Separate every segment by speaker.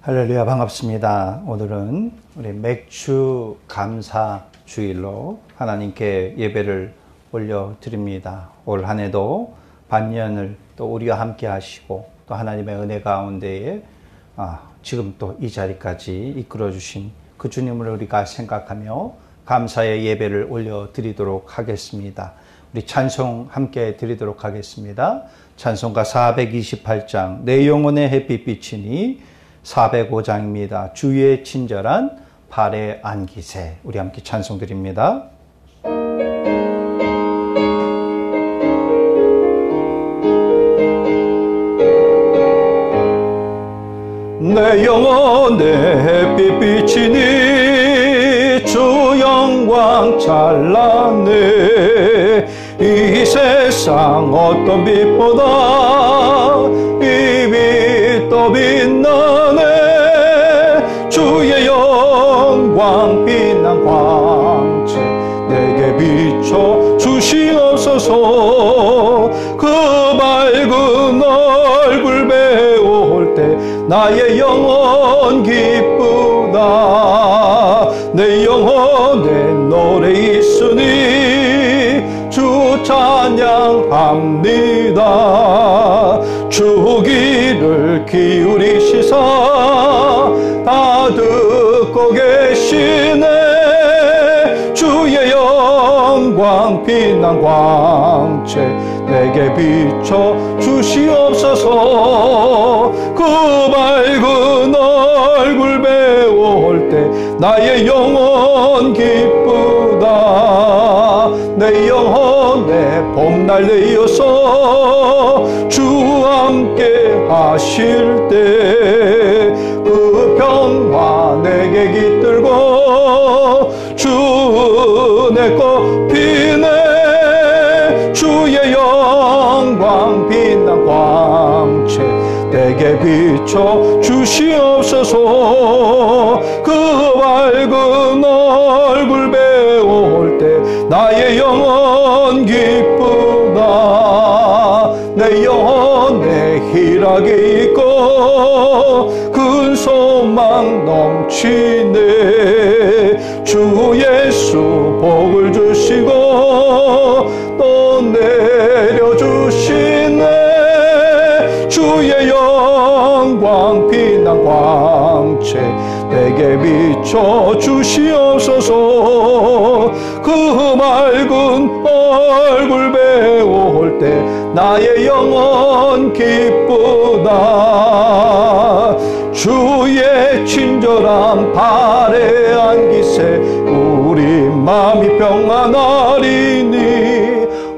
Speaker 1: 할렐루야, 반갑습니다. 오늘은 우리 맥주 감사 주일로 하나님께 예배를 올려드립니다. 올 한 해도 반년을 또 우리와 함께 하시고 또 하나님의 은혜 가운데에 지금 또 이 자리까지 이끌어 주신 그 주님을 우리가 생각하며 감사의 예배를 올려드리도록 하겠습니다. 우리 찬송 함께 드리도록 하겠습니다. 찬송가 428장 내 영혼의 햇빛 비치니 405장입니다. 주의 친절한 발에 안기세. 우리 함께 찬송 드립니다. 내 영혼의 햇빛 비치니 주 영광 찬란해. 이 세상 어떤 빛보다 이 빛 더 빛나네. 주의 영광 빛난 광채 내게 비춰 주시옵소서. 그 밝은 얼굴 배울 때 나의 영혼 기쁘다. 내 영혼에 노래 있으니 주 찬양합니다. 주 귀를 기울이시사 다 듣고 계시네. 주의 영광 빛난 광채 내게 비춰 주시옵소서. 그 밝은 얼굴 배울 때 나의 영혼 기쁘다. 내 영혼에 봄날 되어서 주 함께 하실 때 그 평화 내게 깃들고 주 내 꽃피네. 주의 영광 빛난 광채 내게 비춰 주시옵소서. 그 밝은 얼굴 배울 때 나의 영혼 기쁘다. 내 영혼에 희락이 있고 큰 소망 넘치네. 주 예수 복을 주시고 또 내려주시네. 주의 영광 빛난 광채 내게 비춰 주시옵소서. 그 맑은 얼굴 배울 때 나의 영혼 기쁘다. 주의 친절한 발에 안기세 우리 마음이 평안하리니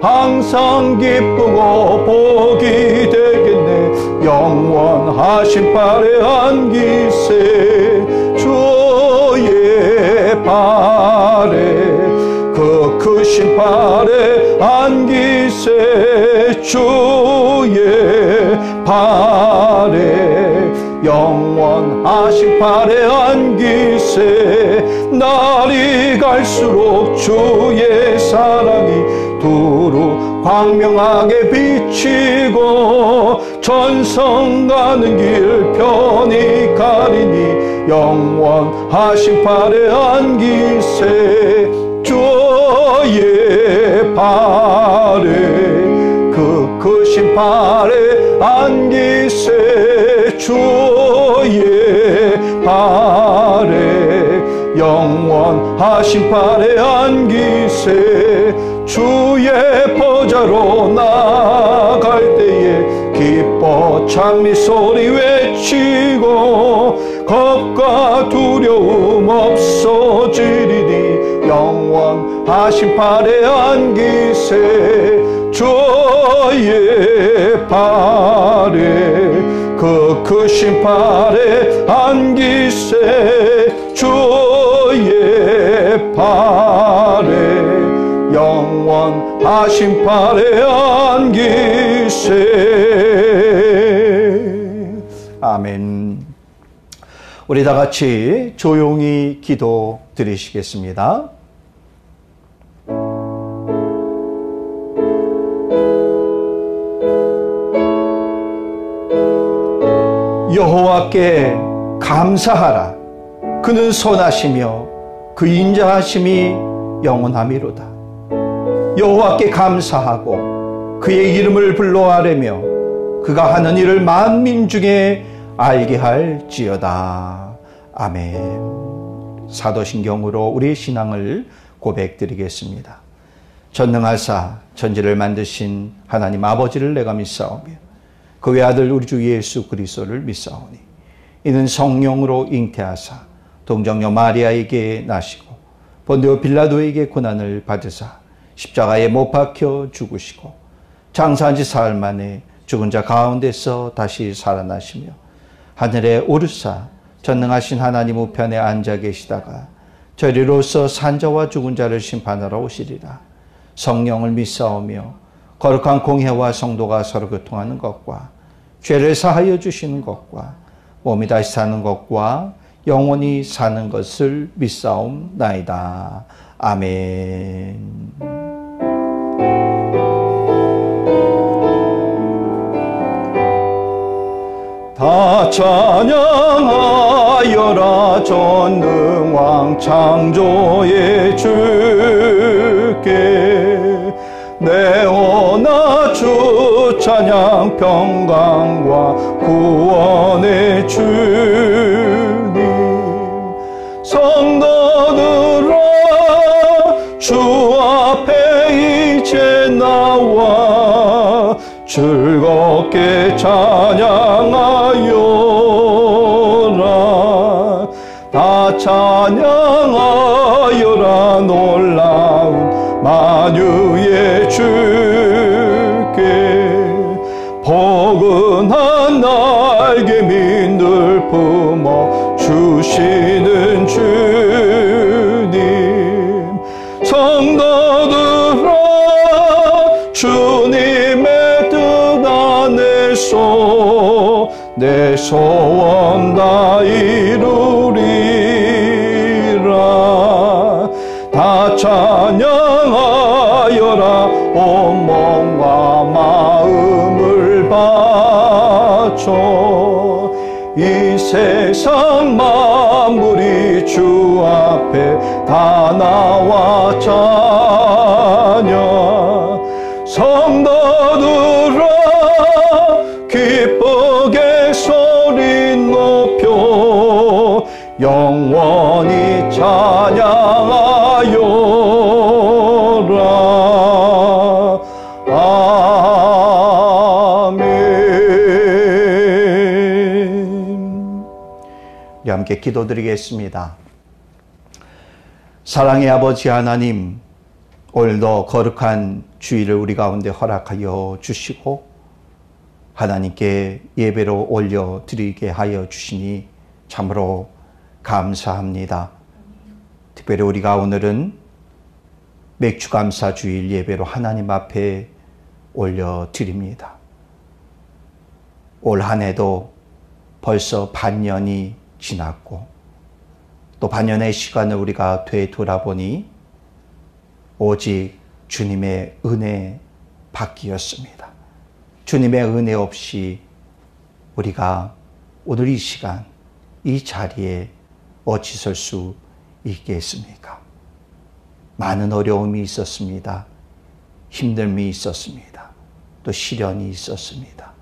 Speaker 1: 항상 기쁘고 복이 되겠네. 영원하신 발에 안기세 주의 발에 그 크신 발에 안기세 주의 발에 영원하신 발에 안기세. 날이 갈수록 주의 사랑이 두루 광명하게 비치고 전성 가는 길 편히 가리니 영원하신 발에 안기세 주의 발에 그 크신 발에 안기세 주의 발에 영원하신 발에 안기세. 주의 보좌로 나갈 때에 기뻐 찬미 소리 외치고 겁과 두려움 없어지리니 영원하신 발에 안기세 주의 발에 그 크신 발에 안기세 주의 발에 영원하신 발에 안기세. 아멘. 우리 다 같이 조용히 기도 드리시겠습니다. 여호와께 감사하라. 그는 선하시며 그 인자하심이 영원함이로다. 여호와께 감사하고 그의 이름을 불러 아뢰며 그가 하는 일을 만민 중에 알게 할지어다. 아멘. 사도신경으로 우리의 신앙을 고백드리겠습니다. 전능하사 천지를 만드신 하나님 아버지를 내가 믿사오며 그 외아들 우리 주 예수 그리스도를 믿사오니 이는 성령으로 잉태하사 동정녀 마리아에게 나시고 본디오 빌라도에게 고난을 받으사 십자가에 못 박혀 죽으시고 장사한 지 사흘 만에 죽은 자 가운데서 다시 살아나시며 하늘에 오르사 전능하신 하나님 우편에 앉아 계시다가 저리로서 산자와 죽은 자를 심판하러 오시리라. 성령을 믿사오며 거룩한 공회와 성도가 서로 교통하는 것과 죄를 사하여 주시는 것과 몸이 다시 사는 것과 영원히 사는 것을 믿사옵나이다. 아멘. 다 찬양하여라 전능왕 창조의 주께 내 오나 주 찬양 평강과 구원의 주님 성도들아 주 앞에 이제 나와 즐겁게 찬양하여라. 다 찬양하여라. 놀라운 만유의 주께 포근한 날개미 늘 품어 주시는 주님 성도들아 주님의 뜻 안에서 내 소원 다 이루리라. 다 찬양하여라. 온 몸과 마음을 바쳐 이 세상 만물이 주 앞에 다 나와 찬양 성도들아 기쁘게 소리 높여 영원히 찬양하여라. 아멘. 우리 함께 기도드리겠습니다. 사랑의 아버지 하나님, 오늘도 거룩한 주일을 우리 가운데 허락하여 주시고 하나님께 예배로 올려드리게 하여 주시니 참으로 감사합니다. 특별히 우리가 오늘은 맥주감사 주일 예배로 하나님 앞에 올려드립니다. 올 한 해도 벌써 반년이 지났고 또 반년의 시간을 우리가 되돌아보니 오직 주님의 은혜 밖이었습니다. 주님의 은혜 없이 우리가 오늘 이 시간 이 자리에 어찌 설 수 있겠습니까? 많은 어려움이 있었습니다. 힘듦이 있었습니다. 또 시련이 있었습니다.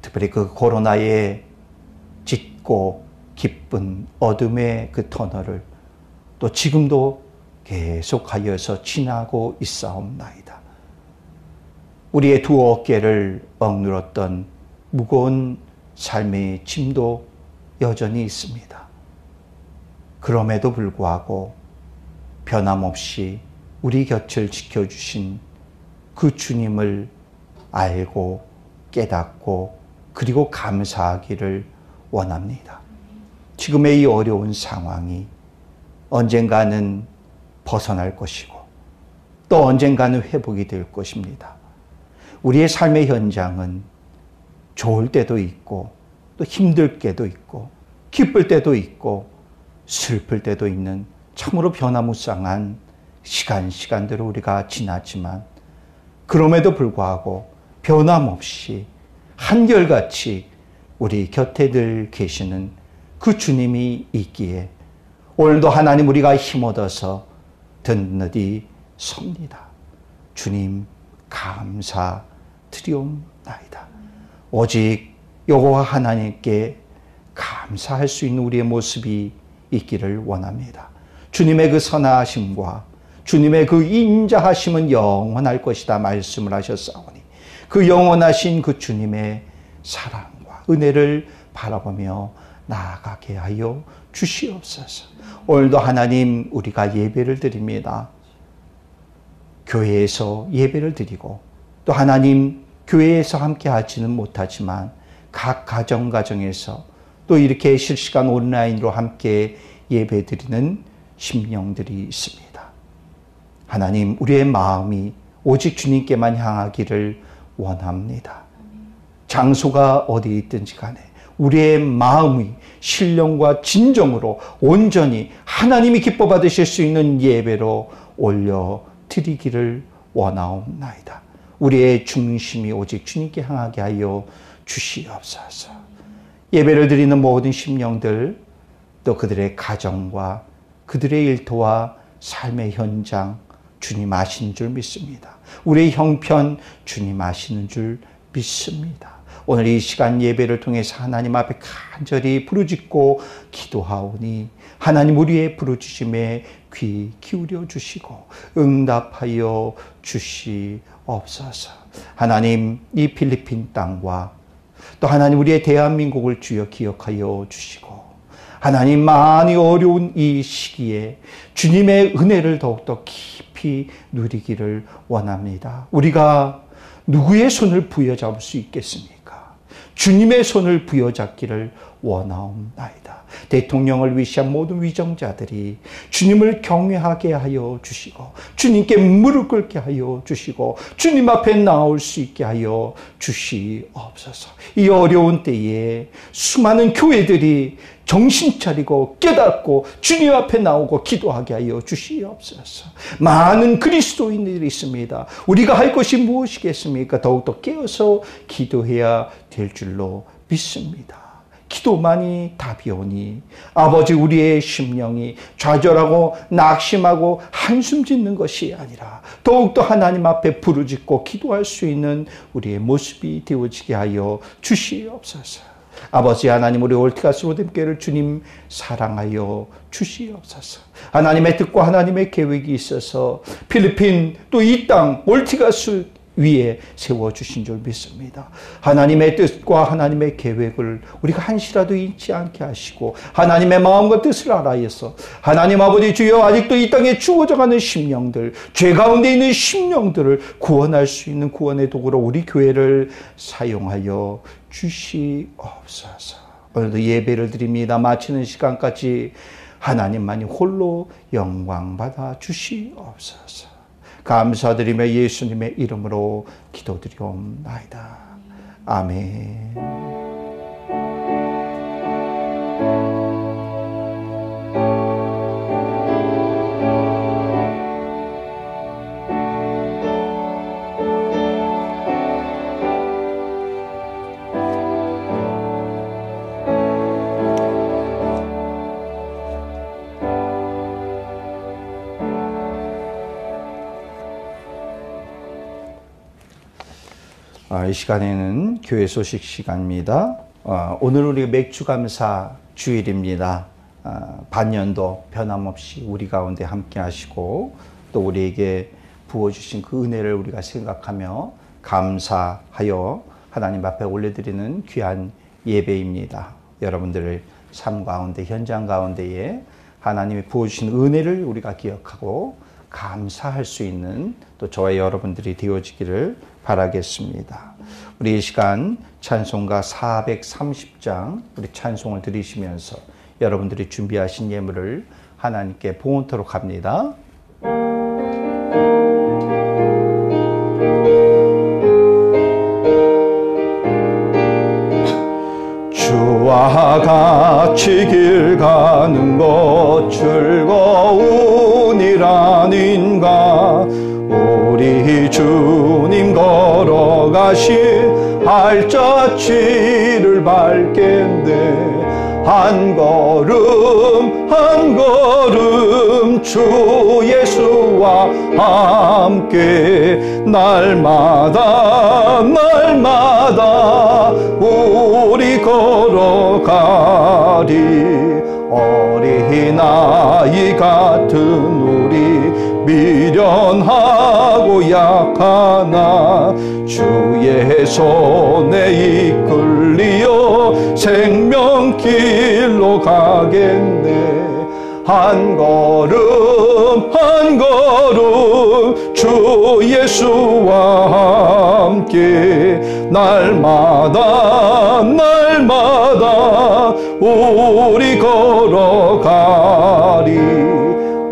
Speaker 1: 특별히 그 코로나의 짙고 깊은 어둠의 그 터널을 또 지금도 계속하여서 지나고 있사옵나이다. 우리의 두 어깨를 억눌렀던 무거운 삶의 짐도 여전히 있습니다. 그럼에도 불구하고 변함없이 우리 곁을 지켜주신 그 주님을 알고 깨닫고 그리고 감사하기를 원합니다. 지금의 이 어려운 상황이 언젠가는 벗어날 것이고 또 언젠가는 회복이 될 것입니다. 우리의 삶의 현장은 좋을 때도 있고 또 힘들 때도 있고 기쁠 때도 있고 슬플 때도 있는 참으로 변화무쌍한 시간들을 우리가 지났지만 그럼에도 불구하고 변함없이 한결같이 우리 곁에 늘 계시는 그 주님이 있기에 오늘도 하나님 우리가 힘 얻어서 든든히 섭니다. 주님 감사드리옵나이다. 오직 여호와 하나님께 감사할 수 있는 우리의 모습이 있기를 원합니다. 주님의 그 선하심과 주님의 그 인자하심은 영원할 것이다 말씀을 하셨사오니 그 영원하신 그 주님의 사랑과 은혜를 바라보며 나아가게 하여 주시옵소서. 오늘도 하나님 우리가 예배를 드립니다. 교회에서 예배를 드리고 또 하나님 교회에서 함께 하지는 못하지만 각 가정에서 또 이렇게 실시간 온라인으로 함께 예배 드리는 심령들이 있습니다. 하나님 우리의 마음이 오직 주님께만 향하기를 원합니다. 장소가 어디 있든지 간에 우리의 마음이 신령과 진정으로 온전히 하나님이 기뻐 받으실 수 있는 예배로 올려드리기를 원하옵나이다. 우리의 중심이 오직 주님께 향하게 하여 주시옵소서. 예배를 드리는 모든 심령들 또 그들의 가정과 그들의 일터와 삶의 현장 주님 아시는 줄 믿습니다. 우리의 형편 주님 아시는 줄 믿습니다. 오늘 이 시간 예배를 통해서 하나님 앞에 간절히 부르짖고 기도하오니 하나님 우리의 부르짖음에 귀 기울여 주시고 응답하여 주시옵소서. 하나님 이 필리핀 땅과 또 하나님 우리의 대한민국을 주여 기억하여 주시고 하나님 많이 어려운 이 시기에 주님의 은혜를 더욱더 깊이 누리기를 원합니다. 우리가 누구의 손을 부여잡을 수 있겠습니까? 주님의 손을 부여잡기를 원하옵나이다. 대통령을 위시한 모든 위정자들이 주님을 경외하게 하여 주시고 주님께 무릎 꿇게 하여 주시고 주님 앞에 나올 수 있게 하여 주시옵소서. 이 어려운 때에 수많은 교회들이 정신 차리고 깨닫고 주님 앞에 나오고 기도하게 하여 주시옵소서. 많은 그리스도인들이 있습니다. 우리가 할 것이 무엇이겠습니까? 더욱더 깨어서 기도해야 될 줄로 믿습니다. 기도만이 답이 오니 아버지 우리의 심령이 좌절하고 낙심하고 한숨 짓는 것이 아니라 더욱더 하나님 앞에 부르짖고 기도할 수 있는 우리의 모습이 되어지게 하여 주시옵소서. 아버지 하나님 우리 올티가스 로뎀교회를 주님 사랑하여 주시옵소서. 하나님의 뜻과 하나님의 계획이 있어서 필리핀 또 이 땅 올티가스 위에 세워주신 줄 믿습니다. 하나님의 뜻과 하나님의 계획을 우리가 한시라도 잊지 않게 하시고 하나님의 마음과 뜻을 알아서 하나님 아버지 주여 아직도 이 땅에 죽어져가는 심령들 죄 가운데 있는 심령들을 구원할 수 있는 구원의 도구로 우리 교회를 사용하여 주시옵소서. 오늘도 예배를 드립니다. 마치는 시간까지 하나님만이 홀로 영광받아 주시옵소서. 감사드리며 예수님의 이름으로 기도드리옵나이다. 아멘. 이 시간에는 교회 소식 시간입니다. 오늘 우리 맥주감사 주일입니다. 반년도 변함없이 우리 가운데 함께 하시고 또 우리에게 부어주신 그 은혜를 우리가 생각하며 감사하여 하나님 앞에 올려드리는 귀한 예배입니다. 여러분들의 삶 가운데 현장 가운데에 하나님이 부어주신 은혜를 우리가 기억하고 감사할 수 있는 또 저와 여러분들이 되어지기를 바라겠습니다. 우리 이 시간 찬송가 430장 우리 찬송을 들으시면서 여러분들이 준비하신 예물을 하나님께 봉헌토록 합니다. 주와 같이 길 가는 것 즐거운 일 아닌가. 우리 주님 걸어가신 발자취를 밟겠네. 한 걸음 한 걸음 주 예수와 함께 날마다 날마다 우리 걸어가리. 어린아이 같은 우리 미련하고 약하나 주의 손에 이끌리어 생명길로 가겠네. 한 걸음 한 걸음 주 예수와 함께 날마다 날마다 우리 걸어가리.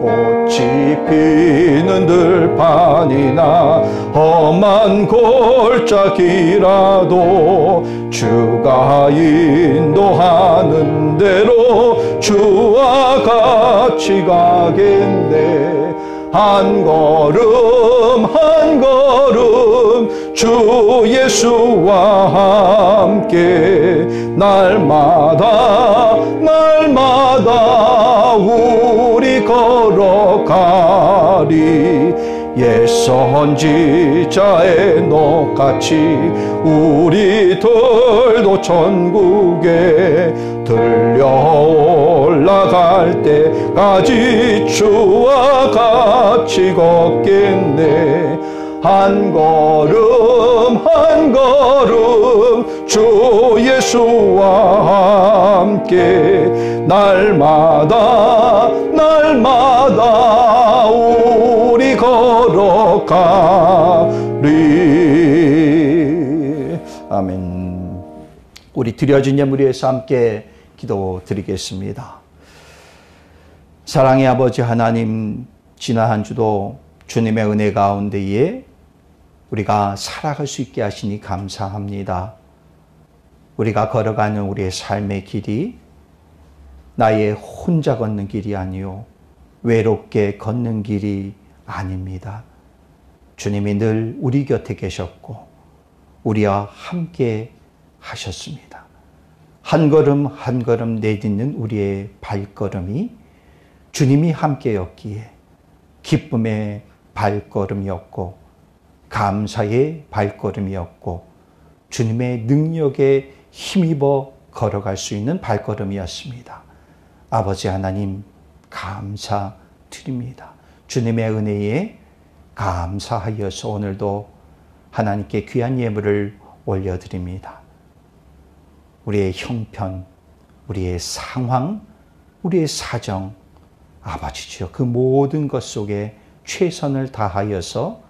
Speaker 1: 꽃이 피는 들판이나 험한 골짜기라도 주가 인도하는 대로 주와 같이 가겠네. 한 걸음 한 걸음 주 예수와 함께 날마다 날마다 우리 걸어가리. 옛 선지자의 녹같이 우리들도 천국에 들려 올라갈 때까지 주와 같이 걷겠네. 한 걸음 한 걸음 주 예수와 함께 날마다 날마다 우리 걸어가리. 아멘. 우리 드려진 예물 위해서 함께 기도드리겠습니다. 사랑의 아버지 하나님, 지난 한 주도 주님의 은혜 가운데에 우리가 살아갈 수 있게 하시니 감사합니다. 우리가 걸어가는 우리의 삶의 길이 나의 혼자 걷는 길이 아니요 외롭게 걷는 길이 아닙니다. 주님이 늘 우리 곁에 계셨고 우리와 함께 하셨습니다. 한 걸음 한 걸음 내딛는 우리의 발걸음이 주님이 함께였기에 기쁨의 발걸음이었고 감사의 발걸음이었고 주님의 능력에 힘입어 걸어갈 수 있는 발걸음이었습니다. 아버지 하나님 감사드립니다. 주님의 은혜에 감사하여서 오늘도 하나님께 귀한 예물을 올려드립니다. 우리의 형편, 우리의 상황, 우리의 사정, 아버지죠. 그 모든 것 속에 최선을 다하여서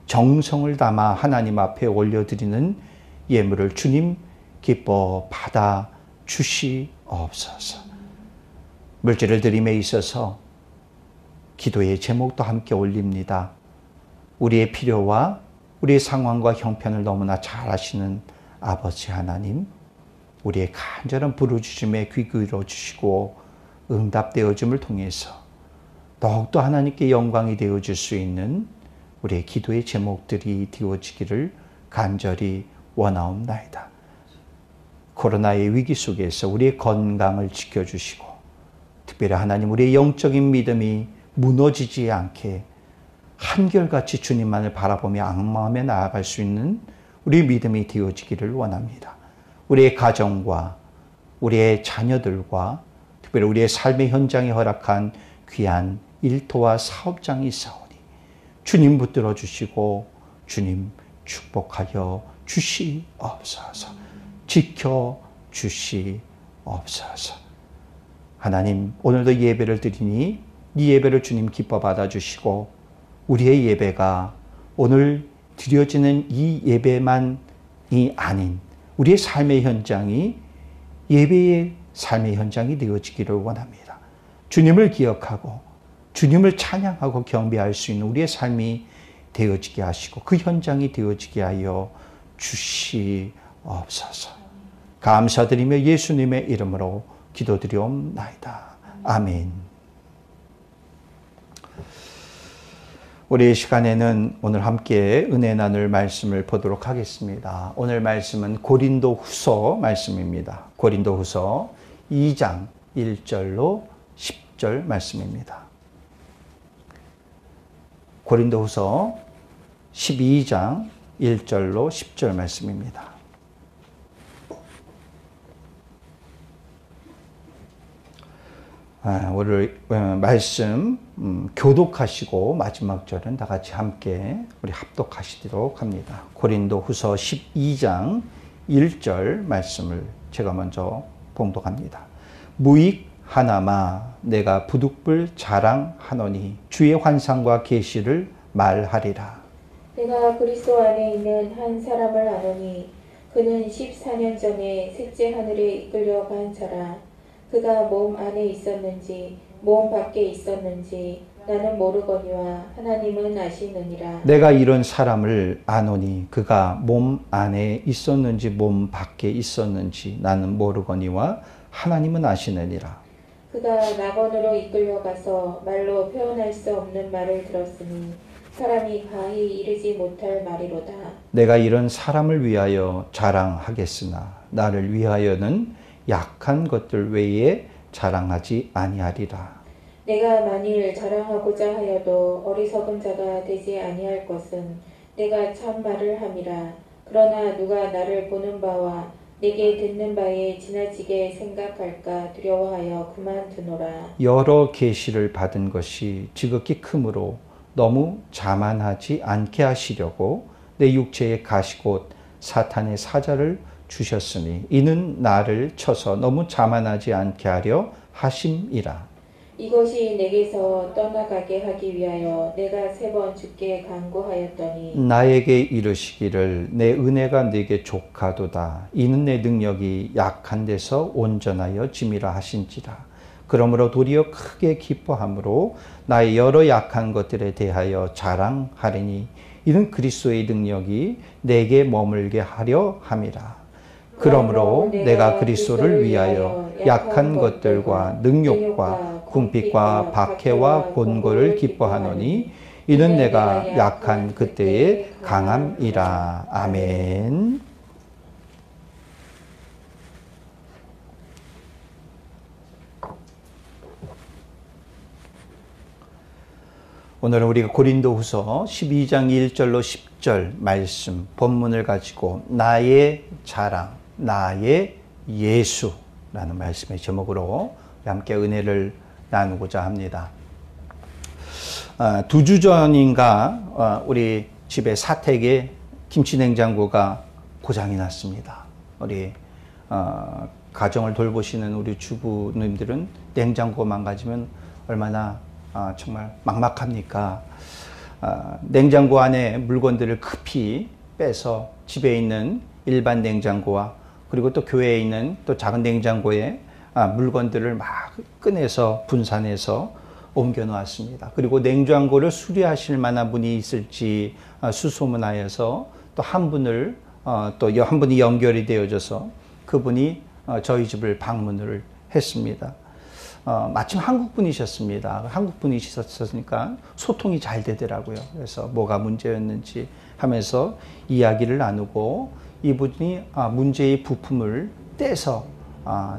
Speaker 1: 정성을 담아 하나님 앞에 올려드리는 예물을 주님 기뻐 받아 주시옵소서. 물질을 드림에 있어서 기도의 제목도 함께 올립니다. 우리의 필요와 우리의 상황과 형편을 너무나 잘 아시는 아버지 하나님, 우리의 간절한 부르짖음에 귀 기울여 주시고 응답되어짐을 통해서 더욱더 하나님께 영광이 되어질 수 있는 우리의 기도의 제목들이 되어지기를 간절히 원하옵나이다. 코로나의 위기 속에서 우리의 건강을 지켜주시고 특별히 하나님 우리의 영적인 믿음이 무너지지 않게 한결같이 주님만을 바라보며 악마음에 나아갈 수 있는 우리의 믿음이 되어지기를 원합니다. 우리의 가정과 우리의 자녀들과 특별히 우리의 삶의 현장에 허락한 귀한 일터와 사업장이 있사오니 주님 붙들어 주시고 주님 축복하여 주시옵소서. 지켜 주시옵소서. 하나님 오늘도 예배를 드리니 이 예배를 주님 기뻐 받아주시고 우리의 예배가 오늘 드려지는 이 예배만이 아닌 우리의 삶의 현장이 예배의 삶의 현장이 되어지기를 원합니다. 주님을 기억하고 주님을 찬양하고 경배할 수 있는 우리의 삶이 되어지게 하시고 그 현장이 되어지게 하여 주시옵소서. 감사드리며 예수님의 이름으로 기도드리옵나이다. 아멘. 우리 시간에는 오늘 함께 은혜 나눌 말씀을 보도록 하겠습니다. 오늘 말씀은 고린도후서 말씀입니다. 고린도후서 12장 1절로 10절 말씀입니다. 고린도후서 12장 1절로 10절 말씀입니다. 오늘 말씀 교독하시고 마지막 절은 다 같이 함께 우리 합독하시도록 합니다. 고린도후서 12장 1절 말씀을 제가 먼저 봉독합니다. 무익 하나마 내가 부득불 자랑하노니 주의 환상과 계시를 말하리라.
Speaker 2: 내가 그리스도 안에 있는 한 사람을 아노니 그는 14년 전에 셋째 하늘에 이끌려 간 자라. 그가 몸 안에 있었는지 몸 밖에 있었는지 나는 모르거니와 하나님은 아시느니라.
Speaker 1: 내가 이런 사람을 아노니 그가 몸 안에 있었는지 몸 밖에 있었는지 나는 모르거니와 하나님은 아시느니라.
Speaker 2: 그가 낙원으로 이끌려가서 말로 표현할 수 없는 말을 들었으니 사람이 가히 이르지 못할 말이로다.
Speaker 1: 내가 이런 사람을 위하여 자랑하겠으나 나를 위하여는 약한 것들 외에 자랑하지 아니하리라.
Speaker 2: 내가 만일 자랑하고자 하여도 어리석은 자가 되지 아니할 것은 내가 참 말을 함이라. 그러나 누가 나를 보는 바와 내게 듣는 바에 지나치게 생각할까 두려워하여 그만두노라.
Speaker 1: 여러 계시를 받은 것이 지극히 크므로 너무 자만하지 않게 하시려고 내 육체에 가시곧 사탄의 사자를 주셨으니 이는 나를 쳐서 너무 자만하지 않게 하려 하심이라.
Speaker 2: 이것이 내게서 떠나가게 하기 위하여 내가 3번 주께 간구하였더니
Speaker 1: 나에게 이르시기를 내 은혜가 네게 족하도다. 이는 내 능력이 약한 데서 온전하여 짐이라 하신지라. 그러므로 도리어 크게 기뻐함으로 나의 여러 약한 것들에 대하여 자랑하리니 이는 그리스도의 능력이 내게 머물게 하려 함이라. 그러므로 내가 그리스도를 위하여 약한 것들과 능욕과 궁핍과 박해와 곤고를 기뻐하노니 이는 내가 약한 그때의 강함이라. 아멘. 오늘은 우리가 고린도후서 12장 1절로 10절 말씀 본문을 가지고 나의 자랑, 나의 예수라는 말씀의 제목으로 함께 은혜를 나누고자 합니다. 2주 전인가 우리 집에 사택에 김치냉장고가 고장이 났습니다. 우리 가정을 돌보시는 우리 주부님들은 냉장고 망가지면 얼마나 정말 막막합니까? 냉장고 안에 물건들을 급히 빼서 집에 있는 일반 냉장고와 그리고 또 교회에 있는 또 작은 냉장고에 물건들을 막 꺼내서 분산해서 옮겨 놓았습니다. 그리고 냉장고를 수리하실 만한 분이 있을지 수소문하여서 또 한 분을 또 한 분이 연결이 되어져서 그분이 저희 집을 방문을 했습니다. 마침 한국 분이셨습니다. 한국 분이셨으니까 소통이 잘 되더라고요. 그래서 뭐가 문제였는지 하면서 이야기를 나누고 이분이 문제의 부품을 떼서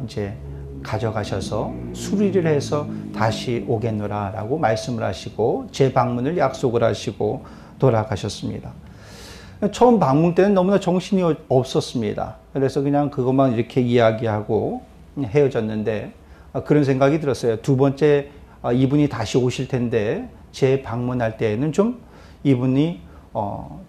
Speaker 1: 이제 가져가셔서 수리를 해서 다시 오겠노라라고 말씀을 하시고 제 방문을 약속을 하시고 돌아가셨습니다. 처음 방문 때는 너무나 정신이 없었습니다. 그래서 그냥 그것만 이렇게 이야기하고 헤어졌는데 그런 생각이 들었어요. 두 번째 이분이 다시 오실 텐데 제 방문할 때에는 좀 이분이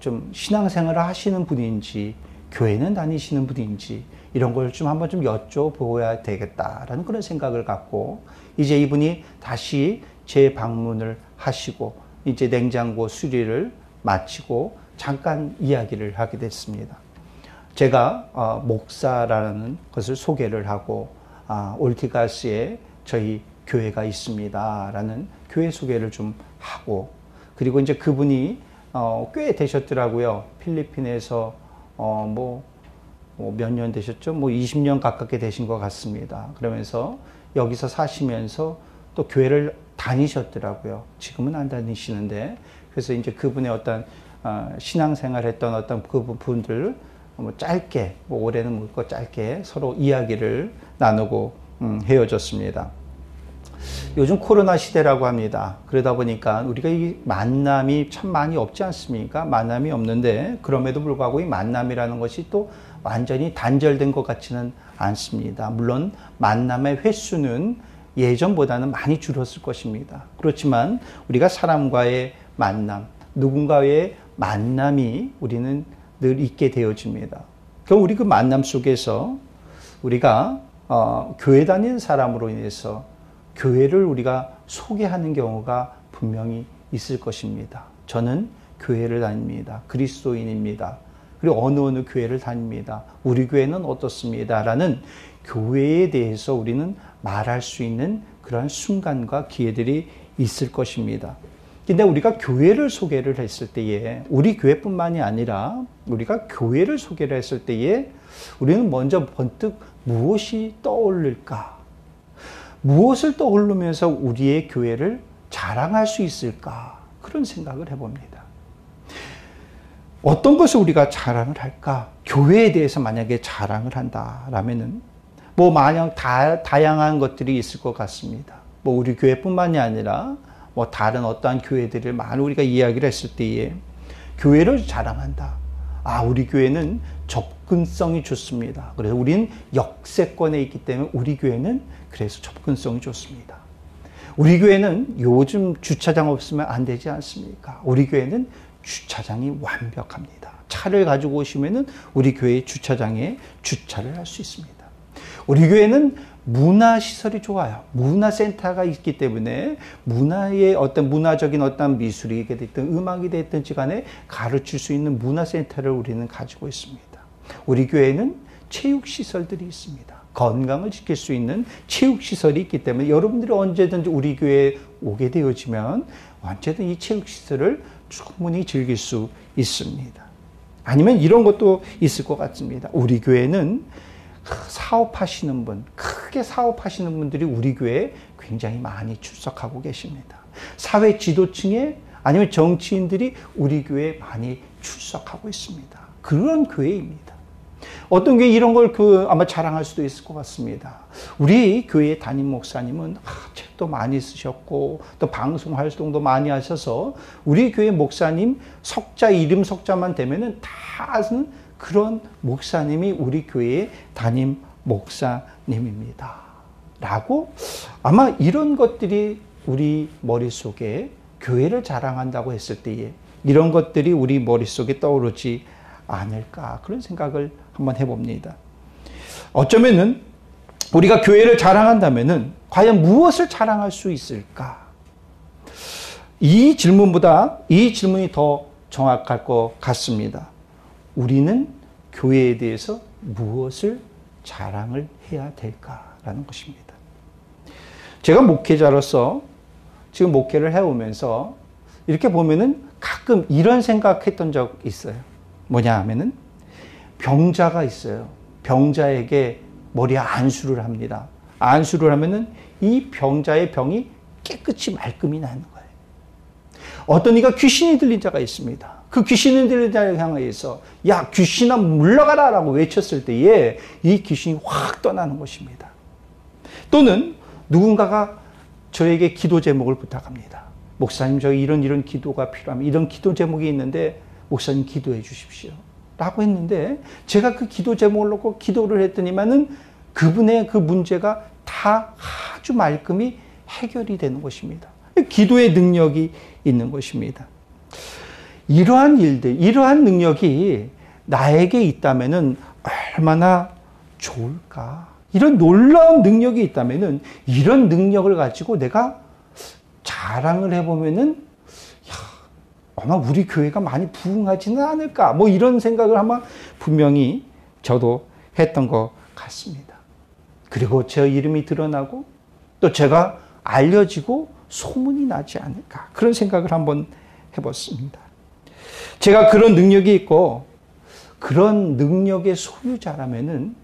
Speaker 1: 좀 신앙생활을 하시는 분인지 교회는 다니시는 분인지 이런 걸 좀 한번 좀 여쭤보아야 되겠다라는 그런 생각을 갖고 이제 이분이 다시 제 방문을 하시고 이제 냉장고 수리를 마치고 잠깐 이야기를 하게 됐습니다. 제가 목사라는 것을 소개를 하고 올티가스에 저희 교회가 있습니다 라는 교회 소개를 좀 하고 그리고 이제 그분이 꽤 되셨더라고요. 필리핀에서 몇 년 되셨죠? 20년 가깝게 되신 것 같습니다. 그러면서 여기서 사시면서 또 교회를 다니셨더라고요. 지금은 안 다니시는데 그래서 이제 그분의 어떤 신앙생활 했던 어떤 그분들 짧게 올해는 짧게 서로 이야기를 나누고 헤어졌습니다. 요즘 코로나 시대라고 합니다. 그러다 보니까 우리가 이 만남이 참 많이 없지 않습니까? 만남이 없는데 그럼에도 불구하고 이 만남이라는 것이 또 완전히 단절된 것 같지는 않습니다. 물론 만남의 횟수는 예전보다는 많이 줄었을 것입니다. 그렇지만 우리가 사람과의 만남, 누군가의 만남이 우리는 늘 있게 되어집니다. 그럼 우리 그 만남 속에서 우리가 교회 다니는 사람으로 인해서 교회를 우리가 소개하는 경우가 분명히 있을 것입니다. 저는 교회를 다닙니다. 그리스도인입니다. 그리고 어느 교회를 다닙니다. 우리 교회는 어떻습니다. 라는 교회에 대해서 우리는 말할 수 있는 그런 순간과 기회들이 있을 것입니다. 근데 우리가 교회를 소개를 했을 때에 우리 교회뿐만이 아니라 우리가 교회를 소개를 했을 때에 우리는 먼저 번뜩 무엇이 떠오를까? 무엇을 떠오르면서 우리의 교회를 자랑할 수 있을까? 그런 생각을 해봅니다. 어떤 것을 우리가 자랑을 할까? 교회에 대해서 만약에 자랑을 한다라면은 만약 다양한 것들이 있을 것 같습니다. 우리 교회뿐만이 아니라 다른 어떠한 교회들을 많이 우리가 이야기를 했을 때에 교회를 자랑한다. 우리 교회는 접근성이 좋습니다. 그래서 우리는 역세권에 있기 때문에 우리 교회는 그래서 접근성이 좋습니다. 우리 교회는 요즘 주차장 없으면 안 되지 않습니까? 우리 교회는 주차장이 완벽합니다. 차를 가지고 오시면은 우리 교회 주차장에 주차를 할 수 있습니다. 우리 교회는 문화시설이 좋아요. 문화센터가 있기 때문에 문화의 문화적인 미술이 됐든 음악이 됐든지 간에 가르칠 수 있는 문화센터를 우리는 가지고 있습니다. 우리 교회는 체육시설들이 있습니다. 건강을 지킬 수 있는 체육시설이 있기 때문에 여러분들이 언제든지 우리 교회에 오게 되어지면 언제든 이 체육시설을 충분히 즐길 수 있습니다. 아니면 이런 것도 있을 것 같습니다. 우리 교회는 사업하시는 분, 크게 사업하시는 분들이 우리 교회에 굉장히 많이 출석하고 계십니다. 사회 지도층에 아니면 정치인들이 우리 교회에 많이 출석하고 있습니다. 그런 교회입니다. 어떤 교회 이런 걸 아마 자랑할 수도 있을 것 같습니다. 우리 교회 담임 목사님은 책도 많이 쓰셨고 또 방송 활동도 많이 하셔서 우리 교회 목사님 이름 석자만 되면은 다 그런 목사님이 우리 교회의 담임 목사님입니다. 라고 아마 이런 것들이 우리 머릿속에 교회를 자랑한다고 했을 때에 이런 것들이 우리 머릿속에 떠오르지 않을까 그런 생각을 한번 해봅니다. 어쩌면은 우리가 교회를 자랑한다면은 과연 무엇을 자랑할 수 있을까? 이 질문이 더 정확할 것 같습니다. 우리는 교회에 대해서 무엇을 자랑을 해야 될까라는 것입니다. 제가 목회자로서 지금 목회를 해오면서 이렇게 보면은 가끔 이런 생각했던 적 있어요. 뭐냐 하면은 병자가 있어요. 병자에게 머리에 안수를 합니다. 안수를 하면은 이 병자의 병이 깨끗이 말끔히 나는 거예요. 어떤 이가 귀신이 들린 자가 있습니다. 그 귀신이 들린 자를 향해서 야 귀신아 물러가라 라고 외쳤을 때에 이 귀신이 확 떠나는 것입니다. 또는 누군가가 저에게 기도 제목을 부탁합니다. 목사님 저 이런 기도가 필요합니다. 이런 기도 제목이 있는데 목사님 기도해 주십시오. 라고 했는데 제가 그 기도 제목을 놓고 기도를 했더니만은 그분의 그 문제가 다 아주 말끔히 해결이 되는 것입니다. 기도의 능력이 있는 것입니다. 이러한 일들, 이러한 능력이 나에게 있다면은 얼마나 좋을까? 이런 놀라운 능력이 있다면은 이런 능력을 가지고 내가 자랑을 해보면은 아마 우리 교회가 많이 부흥하지는 않을까? 이런 생각을 아마 분명히 저도 했던 것 같습니다. 그리고 제 이름이 드러나고 또 제가 알려지고 소문이 나지 않을까? 그런 생각을 한번 해봤습니다. 제가 그런 능력이 있고 그런 능력의 소유자라면은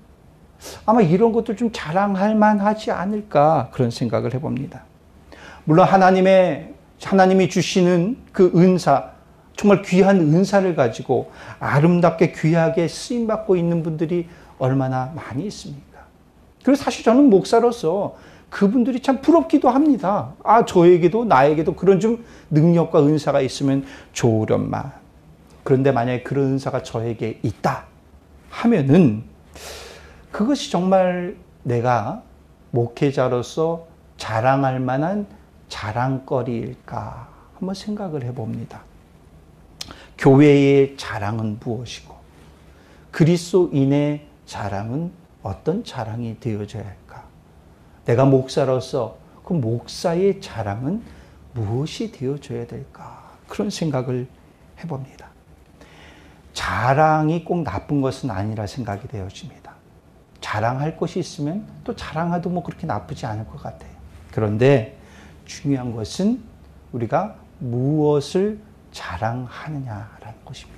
Speaker 1: 아마 이런 것도 좀 자랑할 만하지 않을까? 그런 생각을 해봅니다. 물론 하나님이 주시는 그 은사, 정말 귀한 은사를 가지고 아름답게 귀하게 쓰임받고 있는 분들이 얼마나 많이 있습니까? 그래서 사실 저는 목사로서 그분들이 참 부럽기도 합니다. 아, 저에게도 나에게도 그런 좀 능력과 은사가 있으면 좋으련만. 그런데 만약에 그런 은사가 저에게 있다 하면은 그것이 정말 내가 목회자로서 자랑할 만한 자랑거리일까 한번 생각을 해봅니다. 교회의 자랑은 무엇이고 그리스도인의 자랑은 어떤 자랑이 되어져야 할까? 내가 목사로서 그 목사의 자랑은 무엇이 되어져야 될까? 그런 생각을 해봅니다. 자랑이 꼭 나쁜 것은 아니라 생각이 되어집니다. 자랑할 것이 있으면 또 자랑해도 뭐 그렇게 나쁘지 않을 것 같아요. 그런데 중요한 것은 우리가 무엇을 자랑하느냐라는 것입니다.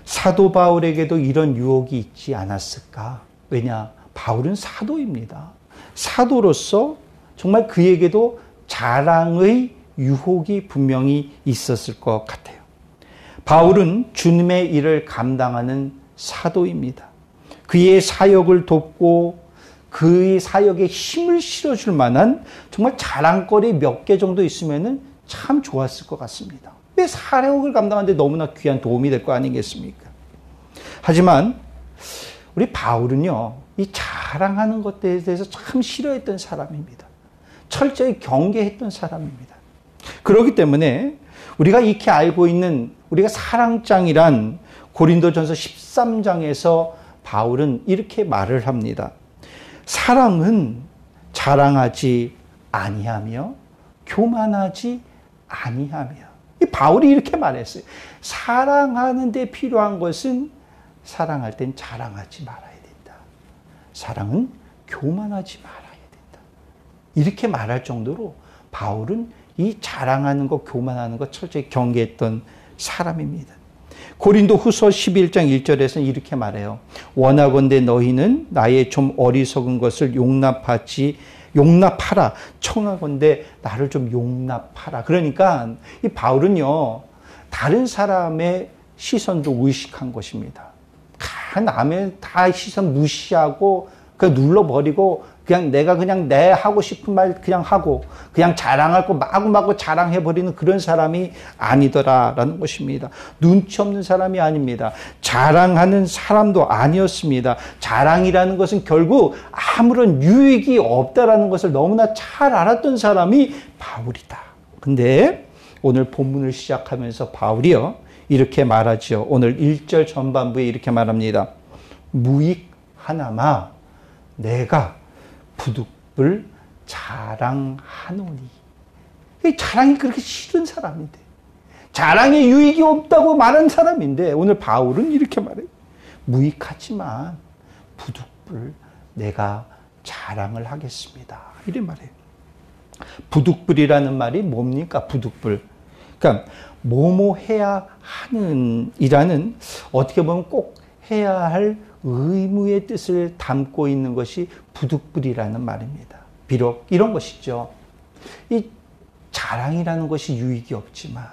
Speaker 1: 사도 바울에게도 이런 유혹이 있지 않았을까? 왜냐? 바울은 사도입니다. 사도로서 정말 그에게도 자랑의 유혹이 분명히 있었을 것 같아요. 바울은 주님의 일을 감당하는 사도입니다. 그의 사역을 돕고 그의 사역에 힘을 실어줄 만한 정말 자랑거리 몇 개 정도 있으면 참 좋았을 것 같습니다. 왜 사역을 감당하는데 너무나 귀한 도움이 될 거 아니겠습니까? 하지만 우리 바울은요, 이 자랑하는 것에 대해서 참 싫어했던 사람입니다. 철저히 경계했던 사람입니다. 그렇기 때문에 우리가 익히 알고 있는 우리가 사랑장이란 고린도전서 13장에서 바울은 이렇게 말을 합니다. 사랑은 자랑하지 아니하며 교만하지 아니하며. 이 바울이 이렇게 말했어요. 사랑하는 데 필요한 것은 사랑할 땐 자랑하지 말아야 된다. 사랑은 교만하지 말아야 된다. 이렇게 말할 정도로 바울은 이 자랑하는 것, 교만하는 것 철저히 경계했던 사람입니다. 고린도 후서 11장 1절에서는 이렇게 말해요. 원하건대 너희는 나의 좀 어리석은 것을 용납하라. 청하건대 나를 좀 용납하라. 그러니까 이 바울은요, 다른 사람의 시선도 의식한 것입니다. 남의 다 시선 무시하고 그냥 눌러버리고 그냥 내가 그냥 내 하고 싶은 말 그냥 하고 그냥 자랑할 거 마구마구 자랑해버리는 그런 사람이 아니더라라는 것입니다. 눈치 없는 사람이 아닙니다. 자랑하는 사람도 아니었습니다. 자랑이라는 것은 결국 아무런 유익이 없다라는 것을 너무나 잘 알았던 사람이 바울이다. 근데 오늘 본문을 시작하면서 바울이요 이렇게 말하지요. 오늘 1절 전반부에 이렇게 말합니다. 무익하나마 내가 부득불 자랑하노니. 자랑이 그렇게 싫은 사람인데, 자랑에 유익이 없다고 말하는 사람인데 오늘 바울은 이렇게 말해요. 무익하지만 부득불 내가 자랑을 하겠습니다. 이래 말해요. 부득불이라는 말이 뭡니까? 부득불. 그러니까 뭐뭐 해야 하는 이라는 어떻게 보면 꼭 해야 할 의무의 뜻을 담고 있는 것이 부득불이라는 말입니다. 비록 이런 것이죠. 이 자랑이라는 것이 유익이 없지만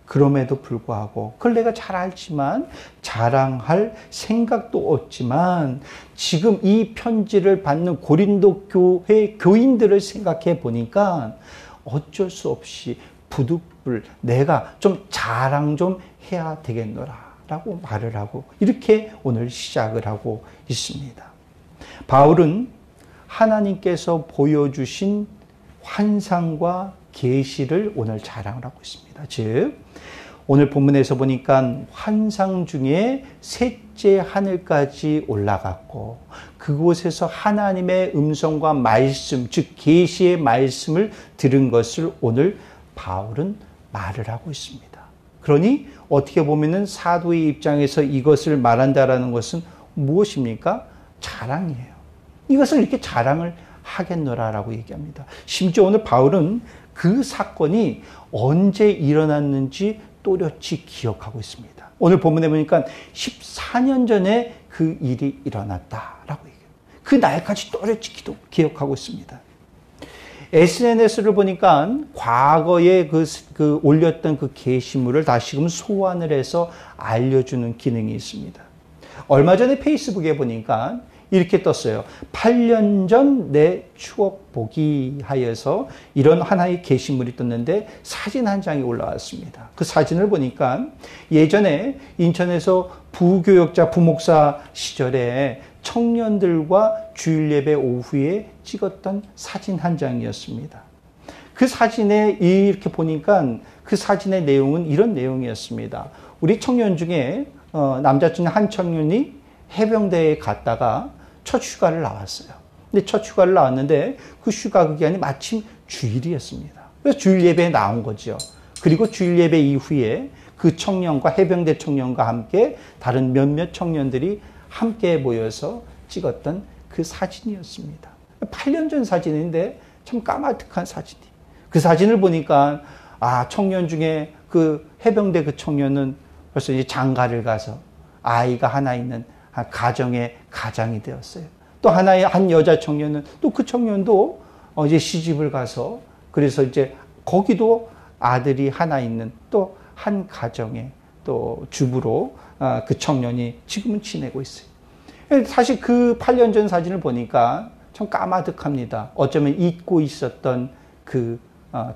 Speaker 1: 그럼에도 불구하고 그걸 내가 잘 알지만 자랑할 생각도 없지만 지금 이 편지를 받는 고린도 교회 교인들을 생각해 보니까 어쩔 수 없이 부득불 내가 좀 자랑 좀 해야 되겠노라 라고 말을 하고 이렇게 오늘 시작을 하고 있습니다. 바울은 하나님께서 보여주신 환상과 계시를 오늘 자랑을 하고 있습니다. 즉 오늘 본문에서 보니까 환상 중에 셋째 하늘까지 올라갔고 그곳에서 하나님의 음성과 말씀, 즉 계시의 말씀을 들은 것을 오늘 바울은 말을 하고 있습니다. 그러니 어떻게 보면은 사도의 입장에서 이것을 말한다라는 것은 무엇입니까? 자랑이에요. 이것을 이렇게 자랑을 하겠노라라고 얘기합니다. 심지어 오늘 바울은 그 사건이 언제 일어났는지 또렷이 기억하고 있습니다. 오늘 본문에 보니까 14년 전에 그 일이 일어났다라고 얘기해요. 그 날까지 또렷이 기억하고 있습니다. SNS를 보니까 과거에 그 올렸던 그 게시물을 다시금 소환을 해서 알려주는 기능이 있습니다. 얼마 전에 페이스북에 보니까 이렇게 떴어요. 8년 전 내 추억 보기 하여서 이런 하나의 게시물이 떴는데 사진 한 장이 올라왔습니다. 그 사진을 보니까 예전에 인천에서 부교역자 부목사 시절에 청년들과 주일 예배 오후에 찍었던 사진 한 장이었습니다. 그 사진에 이렇게 보니까 그 사진의 내용은 이런 내용이었습니다. 우리 청년 중에 남자 중에 한 청년이 해병대에 갔다가 첫 휴가를 나왔어요. 근데 첫 휴가를 나왔는데 그 휴가 기간이 마침 주일이었습니다. 그래서 주일 예배에 나온 거죠. 그리고 주일 예배 이후에 그 청년과 해병대 청년과 함께 다른 몇몇 청년들이 함께 모여서 찍었던 그 사진이었습니다. 8년 전 사진인데 참 까마득한 사진이. 그 사진을 보니까 청년 중에 그 해병대 그 청년은 벌써 이제 장가를 가서 아이가 하나 있는 가정의 가장이 되었어요. 또 하나의 한 여자 청년은 또 그 청년도 이제 시집을 가서 그래서 이제 거기도 아들이 하나 있는 또 한 가정의 또 주부로 그 청년이 지금은 지내고 있어요. 사실 그 8년 전 사진을 보니까 참 까마득합니다. 어쩌면 잊고 있었던 그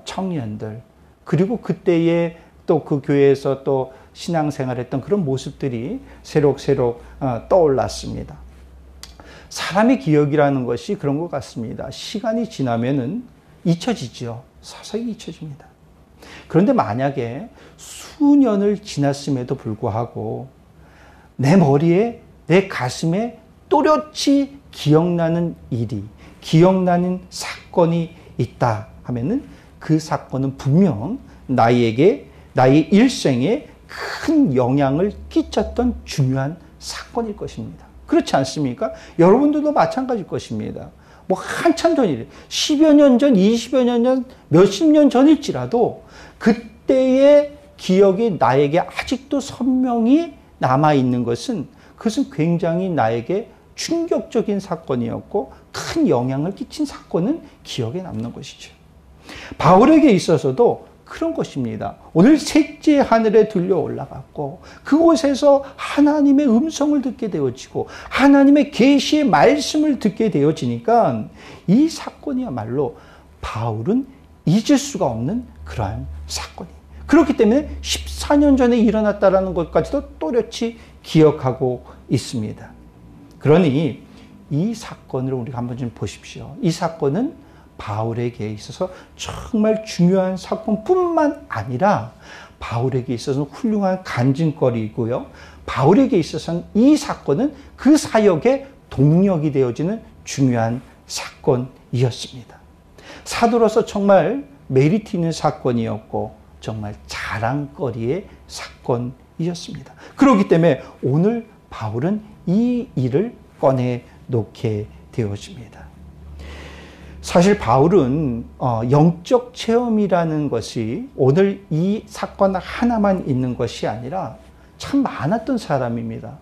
Speaker 1: 청년들, 그리고 그때의 또 그 교회에서 또 신앙생활했던 그런 모습들이 새록새록 떠올랐습니다. 사람의 기억이라는 것이 그런 것 같습니다. 시간이 지나면은 잊혀지죠. 서서히 잊혀집니다. 그런데 만약에 수년을 지났음에도 불구하고 내 머리에, 내 가슴에 또렷이 기억나는 일이, 기억나는 사건이 있다 하면은 그 사건은 분명 나의 일생에 큰 영향을 끼쳤던 중요한 사건일 것입니다. 그렇지 않습니까? 여러분들도 마찬가지일 것입니다. 뭐 한참 전이래. 10여 년 전, 20여 년 전, 몇십 년 전일지라도 그때의 기억이 나에게 아직도 선명히 남아있는 것은 그것은 굉장히 나에게 충격적인 사건이었고 큰 영향을 끼친 사건은 기억에 남는 것이죠. 바울에게 있어서도 그런 것입니다. 오늘 셋째 하늘에 들려 올라갔고 그곳에서 하나님의 음성을 듣게 되어지고 하나님의 계시의 말씀을 듣게 되어지니까 이 사건이야말로 바울은 잊을 수가 없는 그러한 사건이에요. 그렇기 때문에 14년 전에 일어났다는 것까지도 또렷이 기억하고 있습니다. 그러니 이 사건을 우리가 한번 좀 보십시오. 이 사건은 바울에게 있어서 정말 중요한 사건뿐만 아니라 바울에게 있어서는 훌륭한 간증거리이고요. 바울에게 있어서는 이 사건은 그 사역의 동력이 되어지는 중요한 사건이었습니다. 사도로서 정말 메리트 있는 사건이었고 정말 자랑거리의 사건이었습니다. 그렇기 때문에 오늘 바울은 이 일을 꺼내놓게 되어집니다. 사실 바울은 영적 체험이라는 것이 오늘 이 사건 하나만 있는 것이 아니라 참 많았던 사람입니다.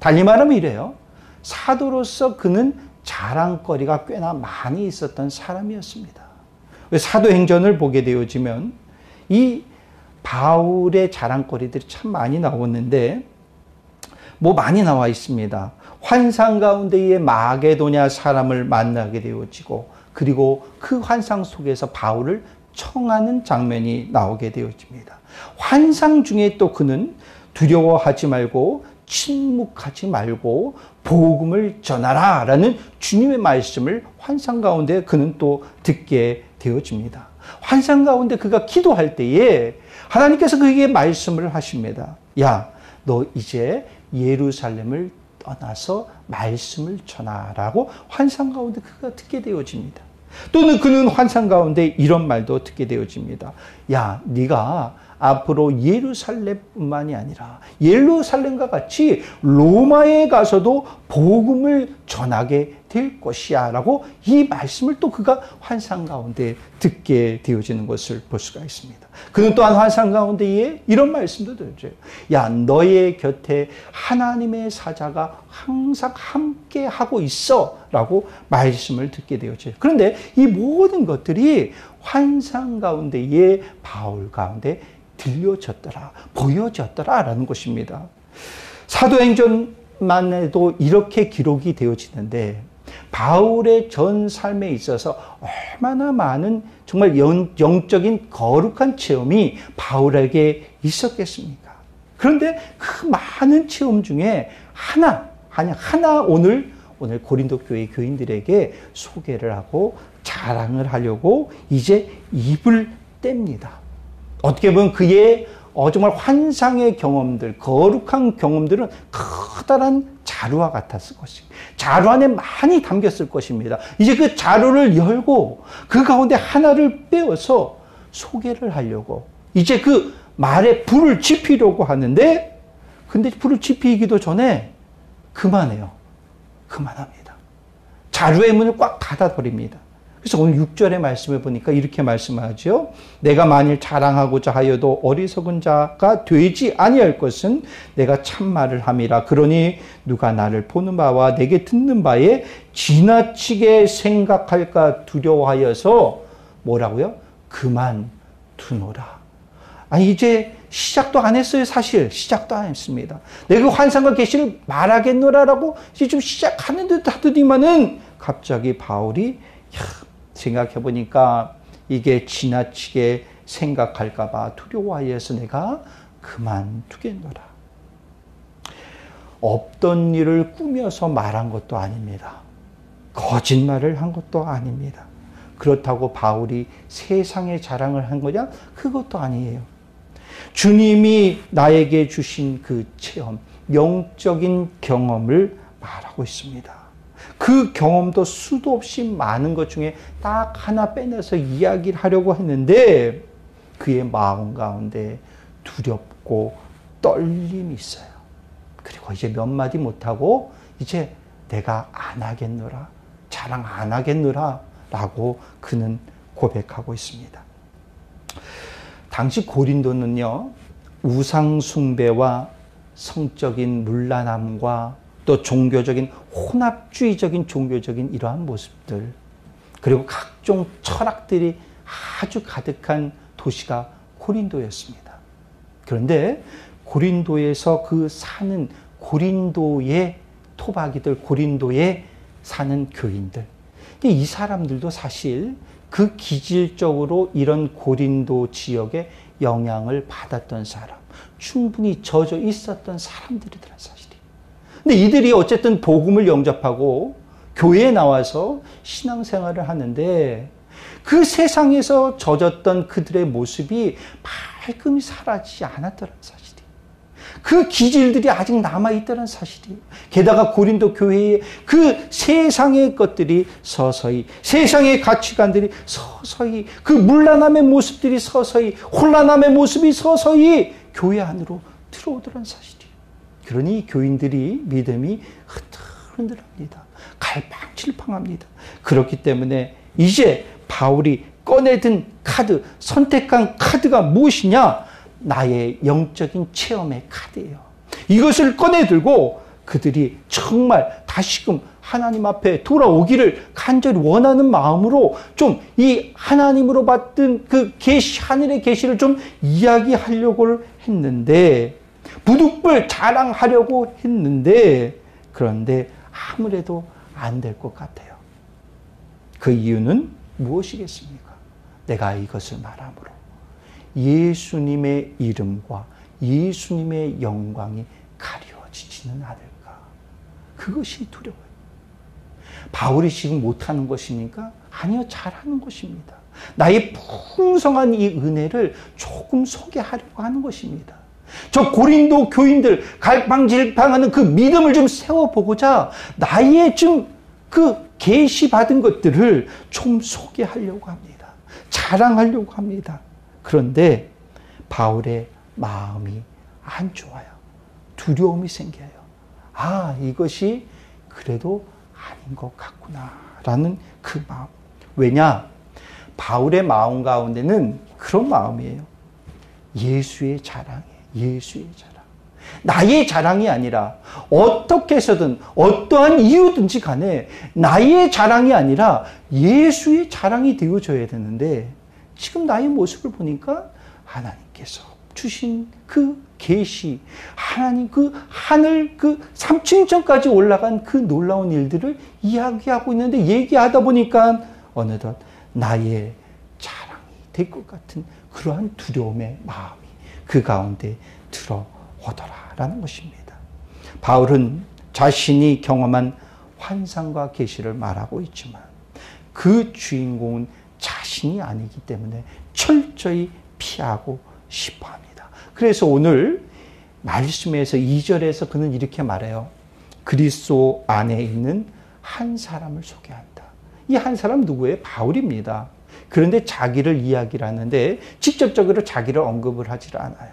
Speaker 1: 달리 말하면 이래요. 사도로서 그는 자랑거리가 꽤나 많이 있었던 사람이었습니다. 사도행전을 보게 되어지면 이 바울의 자랑거리들이 참 많이 나오는데 뭐 많이 나와 있습니다. 환상 가운데에 마게도냐 사람을 만나게 되어지고 그리고 그 환상 속에서 바울을 청하는 장면이 나오게 되어집니다. 환상 중에 또 그는 두려워하지 말고 침묵하지 말고 복음을 전하라 라는 주님의 말씀을 환상 가운데 그는 또 듣게 되어집니다. 환상 가운데 그가 기도할 때에 하나님께서 그에게 말씀을 하십니다. 야, 너 이제 예루살렘을 떠나서 말씀을 전하라고 환상 가운데 그가 듣게 되어집니다. 또는 그는 환상 가운데 이런 말도 듣게 되어집니다. 야, 네가 앞으로 예루살렘뿐만이 아니라 예루살렘과 같이 로마에 가서도 복음을 전하게 될 것이야 라고 이 말씀을 또 그가 환상 가운데 듣게 되어지는 것을 볼 수가 있습니다. 그는 또한 환상 가운데에 이런 말씀도 들어줘요. 야, 너의 곁에 하나님의 사자가 항상 함께 하고 있어 라고 말씀을 듣게 되어져요. 그런데 이 모든 것들이 환상 가운데에 바울 가운데 들려졌더라, 보여졌더라 라는 것입니다. 사도행전 바울만 해도 이렇게 기록이 되어지는데 바울의 전 삶에 있어서 얼마나 많은 정말 영적인 거룩한 체험이 바울에게 있었겠습니까? 그런데 그 많은 체험 중에 하나 오늘 고린도 교회 교인들에게 소개를 하고 자랑을 하려고 이제 입을 뗍니다. 어떻게 보면 그의 정말 환상의 경험들, 거룩한 경험들은 커다란 자루와 같았을 것입니다. 자루 안에 많이 담겼을 것입니다. 이제 그 자루를 열고 그 가운데 하나를 빼어서 소개를 하려고 이제 그 말에 불을 지피려고 하는데, 근데 불을 지피기도 전에 그만해요. 그만합니다. 자루의 문을 꽉 닫아버립니다. 그래서 오늘 6절의 말씀을 보니까 이렇게 말씀하죠. 내가 만일 자랑하고자 하여도 어리석은 자가 되지 아니할 것은 내가 참말을 함이라. 그러니 누가 나를 보는 바와 내게 듣는 바에 지나치게 생각할까 두려워하여서 뭐라고요? 그만두노라. 아니 이제 시작도 안 했어요. 사실 시작도 안 했습니다. 내가 그 환상과 계시를 말하겠노라라고 이제 좀 시작하는 듯 하더니만은 갑자기 바울이 생각해보니까 이게 지나치게 생각할까봐 두려워하여서 내가 그만두겠노라. 없던 일을 꾸며서 말한 것도 아닙니다. 거짓말을 한 것도 아닙니다. 그렇다고 바울이 세상에 자랑을 한 거냐? 그것도 아니에요. 주님이 나에게 주신 그 체험, 영적인 경험을 말하고 있습니다. 그 경험도 수도 없이 많은 것 중에 딱 하나 빼내서 이야기를 하려고 했는데 그의 마음 가운데 두렵고 떨림이 있어요. 그리고 이제 몇 마디 못하고 이제 내가 안 하겠노라, 자랑 안 하겠노라 라고 그는 고백하고 있습니다. 당시 고린도는요, 우상 숭배와 성적인 문란함과 또 종교적인 혼합주의적인 종교적인 이러한 모습들, 그리고 각종 철학들이 아주 가득한 도시가 고린도였습니다. 그런데 고린도에서 그 사는 고린도의 토박이들, 고린도에 사는 교인들, 이 사람들도 사실 그 기질적으로 이런 고린도 지역에 영향을 받았던 사람, 충분히 젖어 있었던 사람들이더라 사실이. 근데 이들이 어쨌든 복음을 영접하고 교회에 나와서 신앙생활을 하는데 그 세상에서 젖었던 그들의 모습이 말끔히 사라지지 않았더라는 사실이. 그 기질들이 아직 남아있다는 사실이에요. 게다가 고린도 교회에 그 세상의 것들이 서서히, 세상의 가치관들이 서서히, 그 문란함의 모습들이 서서히, 혼란함의 모습이 서서히 교회 안으로 들어오더라는 사실이에요. 그러니 교인들이 믿음이 흔들흔들합니다. 갈팡질팡합니다. 그렇기 때문에 이제 바울이 꺼내든 카드, 선택한 카드가 무엇이냐? 나의 영적인 체험의 카드예요. 이것을 꺼내들고 그들이 정말 다시금 하나님 앞에 돌아오기를 간절히 원하는 마음으로 좀 이 하나님으로 받은 그 계시, 하늘의 계시를 좀 이야기하려고 했는데, 부득불 자랑하려고 했는데, 그런데 아무래도 안 될 것 같아요. 그 이유는 무엇이겠습니까? 내가 이것을 말함으로 예수님의 이름과 예수님의 영광이 가려지지는 않을까. 그것이 두려워요. 바울이 지금 못하는 것입니까? 아니요, 잘하는 것입니다. 나의 풍성한 이 은혜를 조금 소개하려고 하는 것입니다. 저 고린도 교인들 갈팡질팡하는 그 믿음을 좀 세워보고자 나의 좀 그 계시받은 것들을 좀 소개하려고 합니다. 자랑하려고 합니다. 그런데 바울의 마음이 안 좋아요. 두려움이 생겨요. 아, 이것이 그래도 아닌 것 같구나 라는 그 마음. 왜냐? 바울의 마음 가운데는 그런 마음이에요. 예수의 자랑이에요. 예수의 자랑. 나의 자랑이 아니라 어떻게 해서든 어떠한 이유든지 간에 나의 자랑이 아니라 예수의 자랑이 되어져야 되는데, 지금 나의 모습을 보니까 하나님께서 주신 그 계시, 하나님 그 하늘 그 3층전까지 올라간 그 놀라운 일들을 이야기하고 있는데, 얘기하다 보니까 어느덧 나의 자랑이 될 것 같은 그러한 두려움의 마음이 그 가운데 들어오더라라는 것입니다. 바울은 자신이 경험한 환상과 계시를 말하고 있지만 그 주인공은 자신이 아니기 때문에 철저히 피하고 싶어 합니다. 그래서 오늘 말씀에서 2절에서 그는 이렇게 말해요. 그리스도 안에 있는 한 사람을 소개한다. 이 한 사람 누구예요? 바울입니다. 그런데 자기를 이야기를 하는데 직접적으로 자기를 언급을 하질 않아요.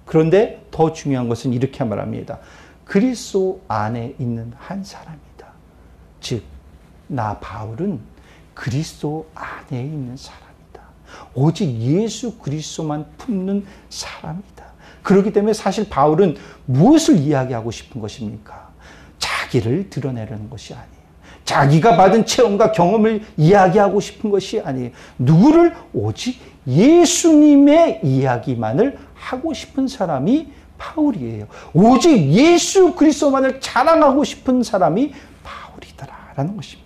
Speaker 1: 그런데 더 중요한 것은 이렇게 말합니다. 그리스도 안에 있는 한 사람이다. 즉, 나 바울은 그리스도 안에 있는 사람이다. 오직 예수 그리스도만 품는 사람이다. 그렇기 때문에 사실 바울은 무엇을 이야기하고 싶은 것입니까? 자기를 드러내려는 것이 아니에요. 자기가 받은 체험과 경험을 이야기하고 싶은 것이 아니에요. 누구를? 오직 예수님의 이야기만을 하고 싶은 사람이 바울이에요. 오직 예수 그리스도만을 자랑하고 싶은 사람이 바울이더라라는 것입니다.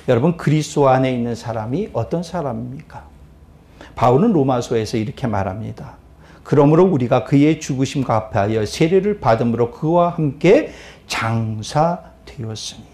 Speaker 1: 여러분, 그리스도 안에 있는 사람이 어떤 사람입니까? 바울은 로마서에서 이렇게 말합니다. 그러므로 우리가 그의 죽으심과 합하여 세례를 받음으로 그와 함께 장사되었으니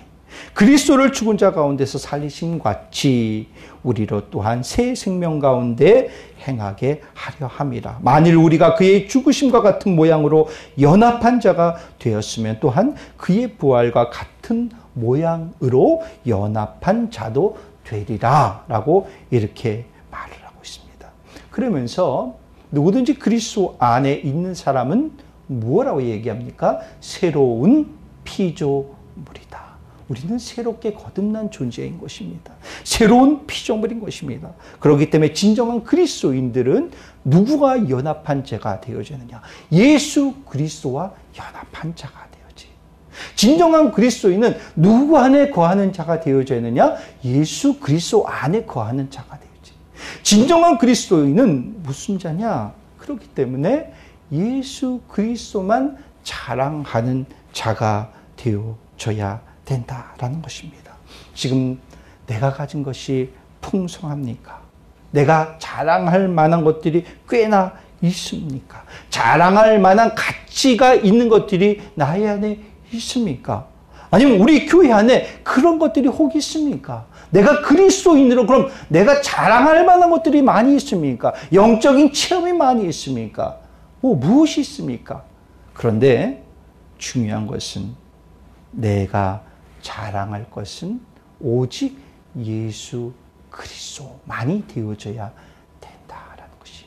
Speaker 1: 그리스도를 죽은 자 가운데서 살리심 같이 우리로 또한 새 생명 가운데 행하게 하려 함이라. 만일 우리가 그의 죽으심과 같은 모양으로 연합한 자가 되었으면 또한 그의 부활과 같은 모양으로 연합한 자도 되리라 라고 이렇게 말을 하고 있습니다. 그러면서 누구든지 그리스도 안에 있는 사람은 뭐라고 얘기합니까? 새로운 피조물이다. 우리는 새롭게 거듭난 존재인 것입니다. 새로운 피조물인 것입니다. 그렇기 때문에 진정한 그리스도인들은 누구와 연합한 자가 되어지느냐? 예수 그리스도와 연합한 자가 되어지. 진정한 그리스도인은 누구 안에 거하는 자가 되어지느냐? 예수 그리스도 안에 거하는 자가 되어지. 진정한 그리스도인은 무슨 자냐? 그렇기 때문에 예수 그리스도만 자랑하는 자가 되어져야 된다라는 것입니다. 지금 내가 가진 것이 풍성합니까? 내가 자랑할 만한 것들이 꽤나 있습니까? 자랑할 만한 가치가 있는 것들이 나의 안에 있습니까? 아니면 우리 교회 안에 그런 것들이 혹 있습니까? 내가 그리스도인으로 그럼 내가 자랑할 만한 것들이 많이 있습니까? 영적인 체험이 많이 있습니까? 무엇이 있습니까? 그런데 중요한 것은 내가 자랑할 것은 오직 예수 그리스도만이 되어져야 된다라는 것이.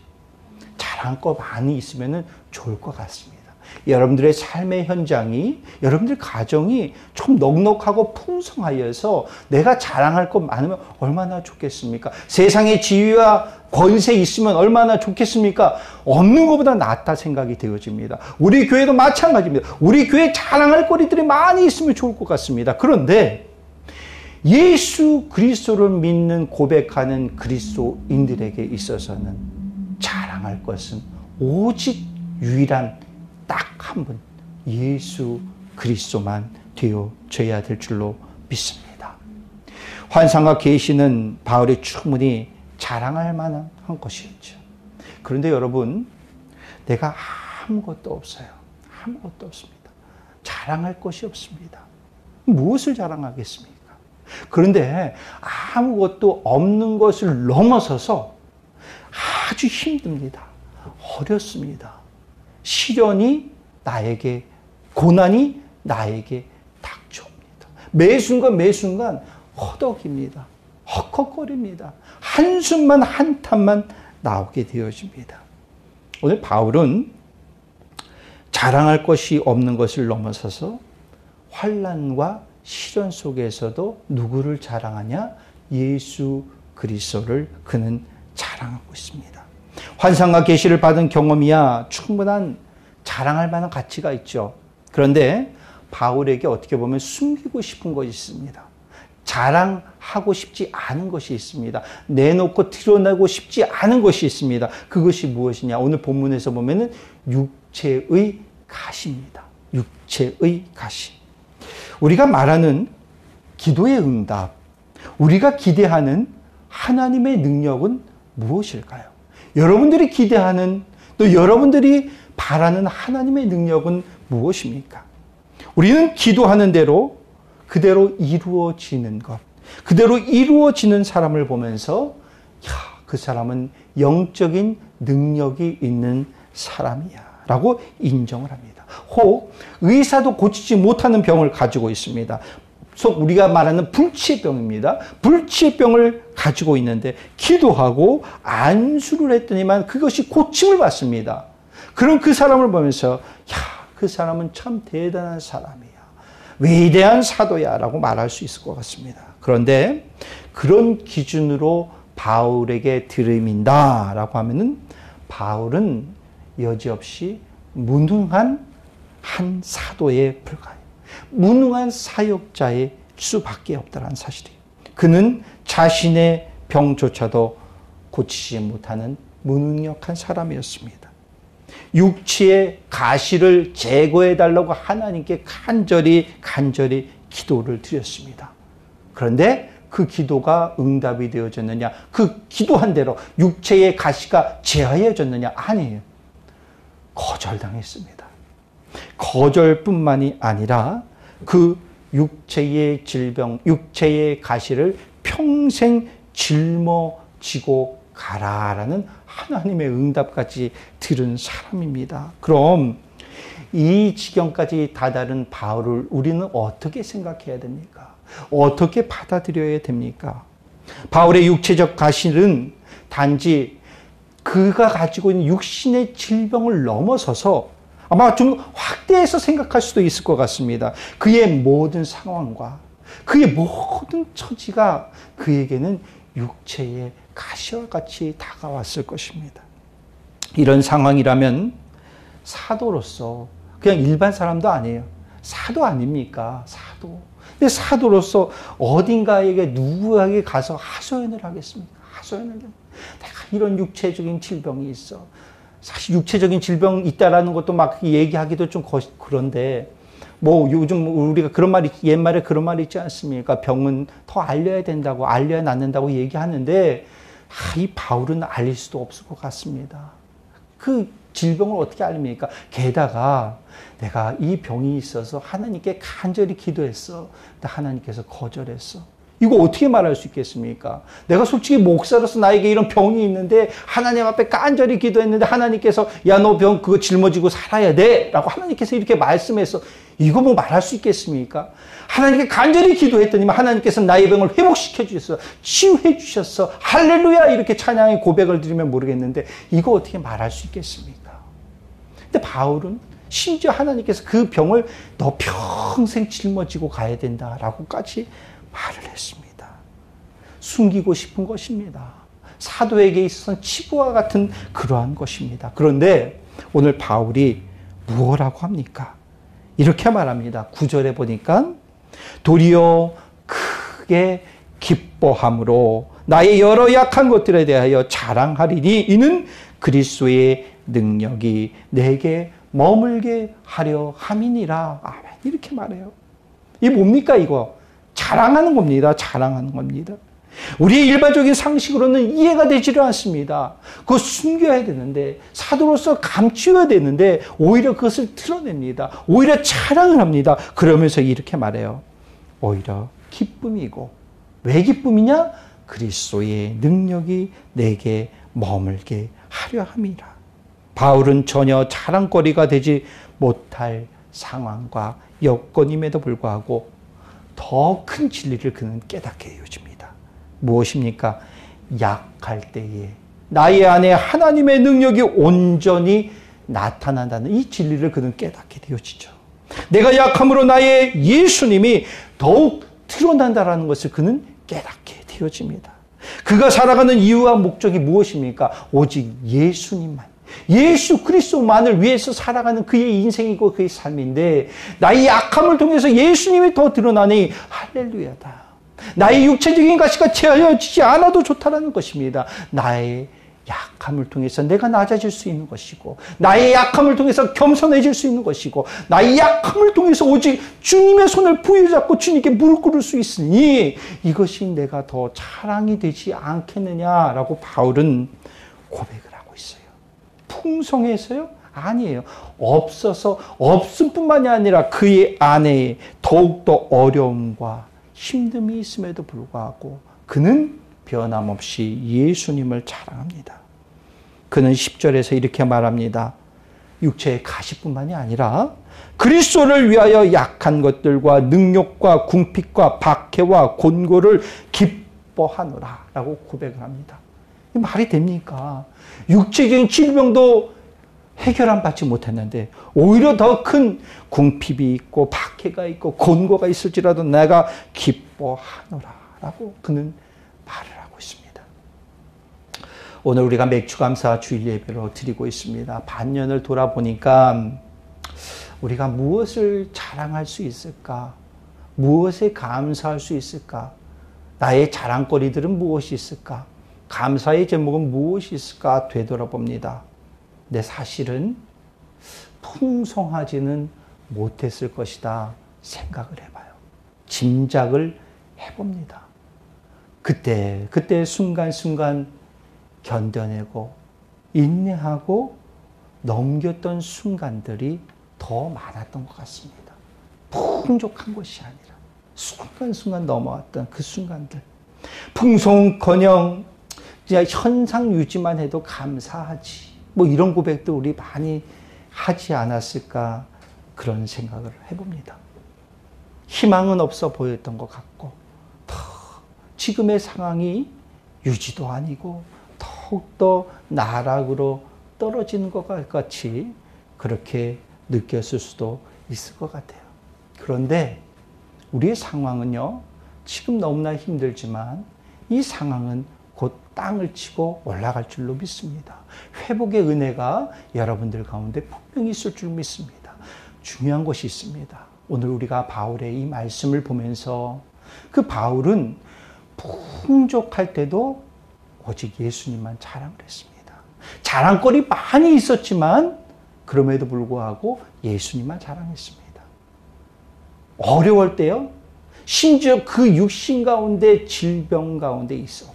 Speaker 1: 자랑할 거 많이 있으면 좋을 것 같습니다. 여러분들의 삶의 현장이, 여러분들 가정이 좀 넉넉하고 풍성하여서 내가 자랑할 것 많으면 얼마나 좋겠습니까? 세상의 지위와 권세 있으면 얼마나 좋겠습니까? 없는 것보다 낫다 생각이 되어집니다. 우리 교회도 마찬가지입니다. 우리 교회에 자랑할 거리들이 많이 있으면 좋을 것 같습니다. 그런데 예수 그리스도를 믿는 고백하는 그리스도인들에게 있어서는 자랑할 것은 오직 유일한 딱 한 분, 예수 그리스도만 되어져야 될 줄로 믿습니다. 환상과 계시는 바울이 충분히 자랑할 만한 것이었죠. 그런데 여러분, 내가 아무것도 없어요. 아무것도 없습니다. 자랑할 것이 없습니다. 무엇을 자랑하겠습니까? 그런데 아무것도 없는 것을 넘어서서 아주 힘듭니다. 어렵습니다. 시련이 나에게, 고난이 나에게 닥쳐옵니다. 매 순간 허덕입니다. 헉헉거립니다. 한숨만 한탄만 나오게 되어집니다. 오늘 바울은 자랑할 것이 없는 것을 넘어서서 환난과 시련 속에서도 누구를 자랑하냐? 예수 그리스도를 그는 자랑하고 있습니다. 환상과 계시를 받은 경험이야 충분한 자랑할 만한 가치가 있죠. 그런데 바울에게 어떻게 보면 숨기고 싶은 것이 있습니다. 자랑하고 싶지 않은 것이 있습니다. 내놓고 드러내고 싶지 않은 것이 있습니다. 그것이 무엇이냐? 오늘 본문에서 보면은 육체의 가시입니다. 육체의 가시. 우리가 말하는 기도의 응답, 우리가 기대하는 하나님의 능력은 무엇일까요? 여러분들이 기대하는, 또 여러분들이 바라는 하나님의 능력은 무엇입니까? 우리는 기도하는 대로 그대로 이루어지는 것, 그대로 이루어지는 사람을 보면서 그 사람은 영적인 능력이 있는 사람이야 라고 인정을 합니다. 혹 의사도 고치지 못하는 병을 가지고 있습니다. 속 우리가 말하는 불치병입니다. 불치병을 가지고 있는데 기도하고 안수를 했더니만 그것이 고침을 받습니다. 그럼 그 사람을 보면서 그 사람은 참 대단한 사람이야, 위대한 사도야 라고 말할 수 있을 것 같습니다. 그런데 그런 기준으로 바울에게 들이민다 라고 하면은 바울은 여지없이 무능한 한 사도에 불과해요. 무능한 사역자의 수밖에 없다는 사실이에요. 그는 자신의 병조차도 고치지 못하는 무능력한 사람이었습니다. 육체의 가시를 제거해달라고 하나님께 간절히 기도를 드렸습니다. 그런데 그 기도가 응답이 되어졌느냐? 그 기도한 대로 육체의 가시가 제하여졌느냐? 아니에요. 거절당했습니다. 거절뿐만이 아니라 그 육체의 질병, 육체의 가시를 평생 짊어지고 가라라는 하나님의 응답까지 들은 사람입니다. 그럼 이 지경까지 다다른 바울을 우리는 어떻게 생각해야 됩니까? 어떻게 받아들여야 됩니까? 바울의 육체적 가시는 단지 그가 가지고 있는 육신의 질병을 넘어서서 아마 좀 확대해서 생각할 수도 있을 것 같습니다. 그의 모든 상황과 그의 모든 처지가 그에게는 육체의 가시와 같이 다가왔을 것입니다. 이런 상황이라면 사도로서, 그냥 일반 사람도 아니에요. 사도 아닙니까? 사도. 근데 사도로서 어딘가에게 누구에게 가서 하소연을 하겠습니까? 하소연을. 내가 이런 육체적인 질병이 있어. 사실 육체적인 질병 있다라는 것도 막 얘기하기도 좀 그런데, 뭐 요즘 우리가 그런 말이, 옛말에 그런 말이 있지 않습니까? 병은 더 알려야 된다고, 알려야 낫는다고 얘기하는데, 이 바울은 알릴 수도 없을 것 같습니다. 그 질병을 어떻게 알립니까? 게다가 내가 이 병이 있어서 하나님께 간절히 기도했어. 근데 하나님께서 거절했어. 이거 어떻게 말할 수 있겠습니까? 내가 솔직히 목사로서 나에게 이런 병이 있는데 하나님 앞에 간절히 기도했는데 하나님께서 야, 너 병 그거 짊어지고 살아야 돼 라고 하나님께서 이렇게 말씀해서 이거 뭐 말할 수 있겠습니까? 하나님께 간절히 기도했더니 하나님께서 나의 병을 회복시켜 주셨어, 치유해 주셨어, 할렐루야 이렇게 찬양의 고백을 드리면 모르겠는데 이거 어떻게 말할 수 있겠습니까? 근데 바울은 심지어 하나님께서 그 병을 너 평생 짊어지고 가야 된다라고까지 말을 했습니다. 숨기고 싶은 것입니다. 사도에게 있어서는 치부와 같은 그러한 것입니다. 그런데 오늘 바울이 무엇라고 합니까? 이렇게 말합니다. 9절에 보니까 도리어 크게 기뻐함으로 나의 여러 약한 것들에 대하여 자랑하리니 이는 그리스도의 능력이 내게 머물게 하려 함이니라. 아멘. 이렇게 말해요. 이게 뭡니까 이거? 자랑하는 겁니다. 자랑하는 겁니다. 우리의 일반적인 상식으로는 이해가 되지를 않습니다. 그거 숨겨야 되는데, 사도로서 감추어야 되는데 오히려 그것을 드러냅니다. 오히려 자랑을 합니다. 그러면서 이렇게 말해요. 오히려 기쁨이고. 왜 기쁨이냐? 그리스도의 능력이 내게 머물게 하려 함이라. 바울은 전혀 자랑거리가 되지 못할 상황과 여건임에도 불구하고 더 큰 진리를 그는 깨닫게 되어집니다. 무엇입니까? 약할 때에 나의 안에 하나님의 능력이 온전히 나타난다는 이 진리를 그는 깨닫게 되어지죠. 내가 약함으로 나의 예수님이 더욱 드러난다는 것을 그는 깨닫게 되어집니다. 그가 살아가는 이유와 목적이 무엇입니까? 오직 예수님만, 예수 그리스도만을 위해서 살아가는 그의 인생이고 그의 삶인데 나의 약함을 통해서 예수님이 더 드러나니 할렐루야다. 나의 육체적인 가치가 제하여지지 않아도 좋다라는 것입니다. 나의 약함을 통해서 내가 낮아질 수 있는 것이고, 나의 약함을 통해서 겸손해질 수 있는 것이고, 나의 약함을 통해서 오직 주님의 손을 부여잡고 주님께 무릎 꿇을 수 있으니 이것이 내가 더 자랑이 되지 않겠느냐라고 바울은 고백을 하고 있어요. 풍성해서요? 아니에요. 없어서 없을 뿐만이 아니라 그의 안에 더욱더 어려움과 힘듦이 있음에도 불구하고 그는 변함없이 예수님을 자랑합니다. 그는 10절에서 이렇게 말합니다. 육체의 가시뿐만이 아니라 그리스도를 위하여 약한 것들과 능욕과 궁핍과 박해와 곤고를 기뻐하노라 라고 고백을 합니다. 말이 됩니까? 육체적인 질병도 해결함 받지 못했는데 오히려 더 큰 궁핍이 있고 박해가 있고 곤고가 있을지라도 내가 기뻐하노라 라고 그는 말을 하고 있습니다. 오늘 우리가 맥주감사 주일 예배로 드리고 있습니다. 반년을 돌아보니까 우리가 무엇을 자랑할 수 있을까? 무엇에 감사할 수 있을까? 나의 자랑거리들은 무엇이 있을까? 감사의 제목은 무엇이 있을까? 되돌아봅니다. 근데 사실은 풍성하지는 못했을 것이다 생각을 해봐요. 짐작을 해봅니다. 그때 순간순간 견뎌내고 인내하고 넘겼던 순간들이 더 많았던 것 같습니다. 풍족한 것이 아니라 순간순간 넘어왔던 그 순간들. 풍성커녕 그냥 현상 유지만 해도 감사하지. 뭐 이런 고백도 우리 많이 하지 않았을까 그런 생각을 해봅니다. 희망은 없어 보였던 것 같고 지금의 상황이 유지도 아니고 더욱더 나락으로 떨어지는 것 같이 그렇게 느꼈을 수도 있을 것 같아요. 그런데 우리의 상황은요, 지금 너무나 힘들지만 이 상황은 곧 땅을 치고 올라갈 줄로 믿습니다. 회복의 은혜가 여러분들 가운데 분명히 있을 줄 믿습니다. 중요한 것이 있습니다. 오늘 우리가 바울의 이 말씀을 보면서 그 바울은 풍족할 때도 오직 예수님만 자랑을 했습니다. 자랑거리 많이 있었지만 그럼에도 불구하고 예수님만 자랑했습니다. 어려울 때요, 심지어 그 육신 가운데 질병 가운데 있었고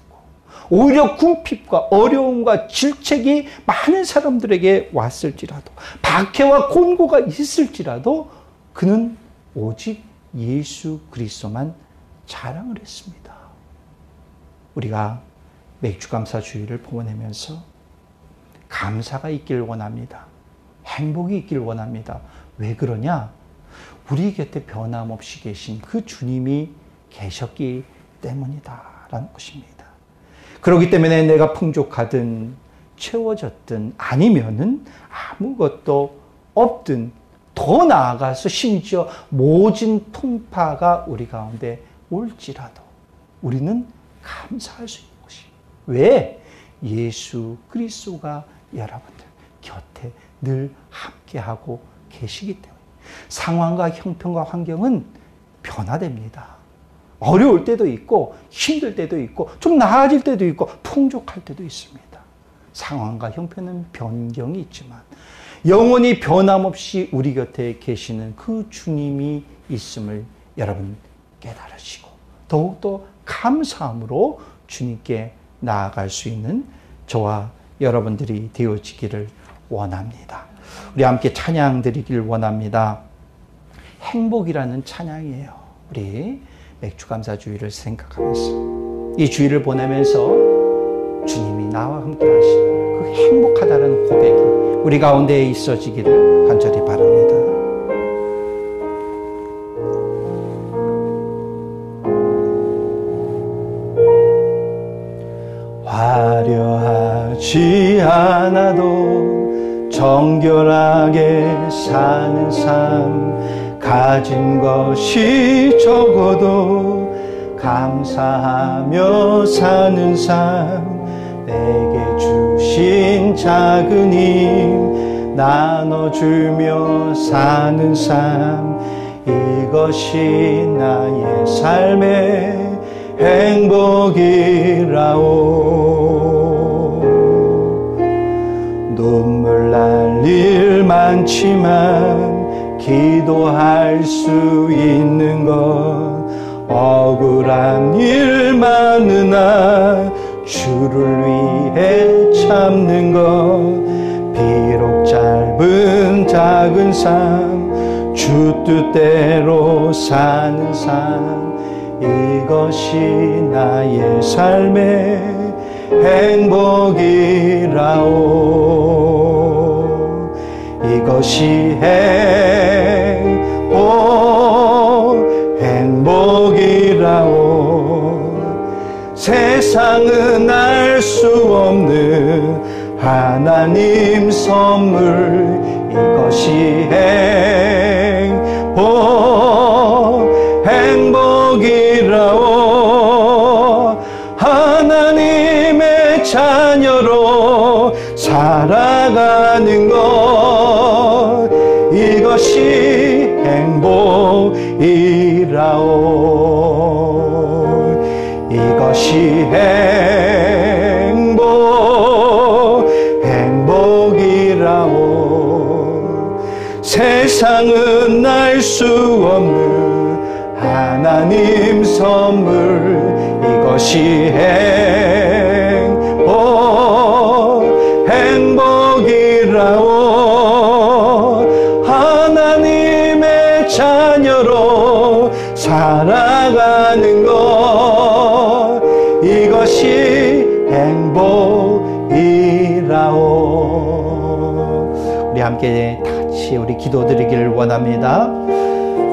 Speaker 1: 오히려 궁핍과 어려움과 질책이 많은 사람들에게 왔을지라도 박해와 곤고가 있을지라도 그는 오직 예수 그리스도만 자랑을 했습니다. 우리가 맥주감사 주일을 보내면서 감사가 있길 원합니다. 행복이 있길 원합니다. 왜 그러냐? 우리 곁에 변함없이 계신 그 주님이 계셨기 때문이다라는 것입니다. 그렇기 때문에 내가 풍족하든 채워졌든 아니면은 아무것도 없든 더 나아가서 심지어 모진 풍파가 우리 가운데 올지라도 우리는 감사할 수 있는 것이. 왜? 예수 그리스도가 여러분들 곁에 늘 함께하고 계시기 때문에. 상황과 형편과 환경은 변화됩니다. 어려울 때도 있고 힘들 때도 있고 좀 나아질 때도 있고 풍족할 때도 있습니다. 상황과 형편은 변경이 있지만 영원히 변함없이 우리 곁에 계시는 그 주님이 있음을 여러분 깨달으시고 더욱더 감사함으로 주님께 나아갈 수 있는 저와 여러분들이 되어지기를 원합니다. 우리 함께 찬양 드리길 원합니다. 행복이라는 찬양이에요. 우리 맥주감사 주일을 생각하면서 이 주일을 보내면서 주님이 나와 함께 하시는 그 행복하다는 고백이 우리 가운데 있어지기를 간절히 바랍니다. 화려하지 않아도 정결하게 사는 삶, 가진 것이 적어도 감사하며 사는 삶, 내게 주신 작은 힘 나눠주며 사는 삶, 이것이 나의 삶의 행복이라오. 눈물 날 일 많지만 기도할 수 있는 것, 억울한 일 많으나 주를 위해 참는 것, 비록 짧은 작은 삶, 주 뜻대로 사는 삶, 이것이 나의 삶의 행복이라오. 이것이 행복이라오. 세상은 알 수 없는 하나님 선물, 이것이 행복이라오. 하나님의 자녀로 살아가는 것, 이것이 행복이라오. 이것이 행복이라오. 세상은 알 수 없는 하나님 선물, 이것이 행복이라오. 하나님의 자녀로 살아가는 것, 이것이 행복이라오. 우리 함께 같이 우리 기도드리기를 원합니다.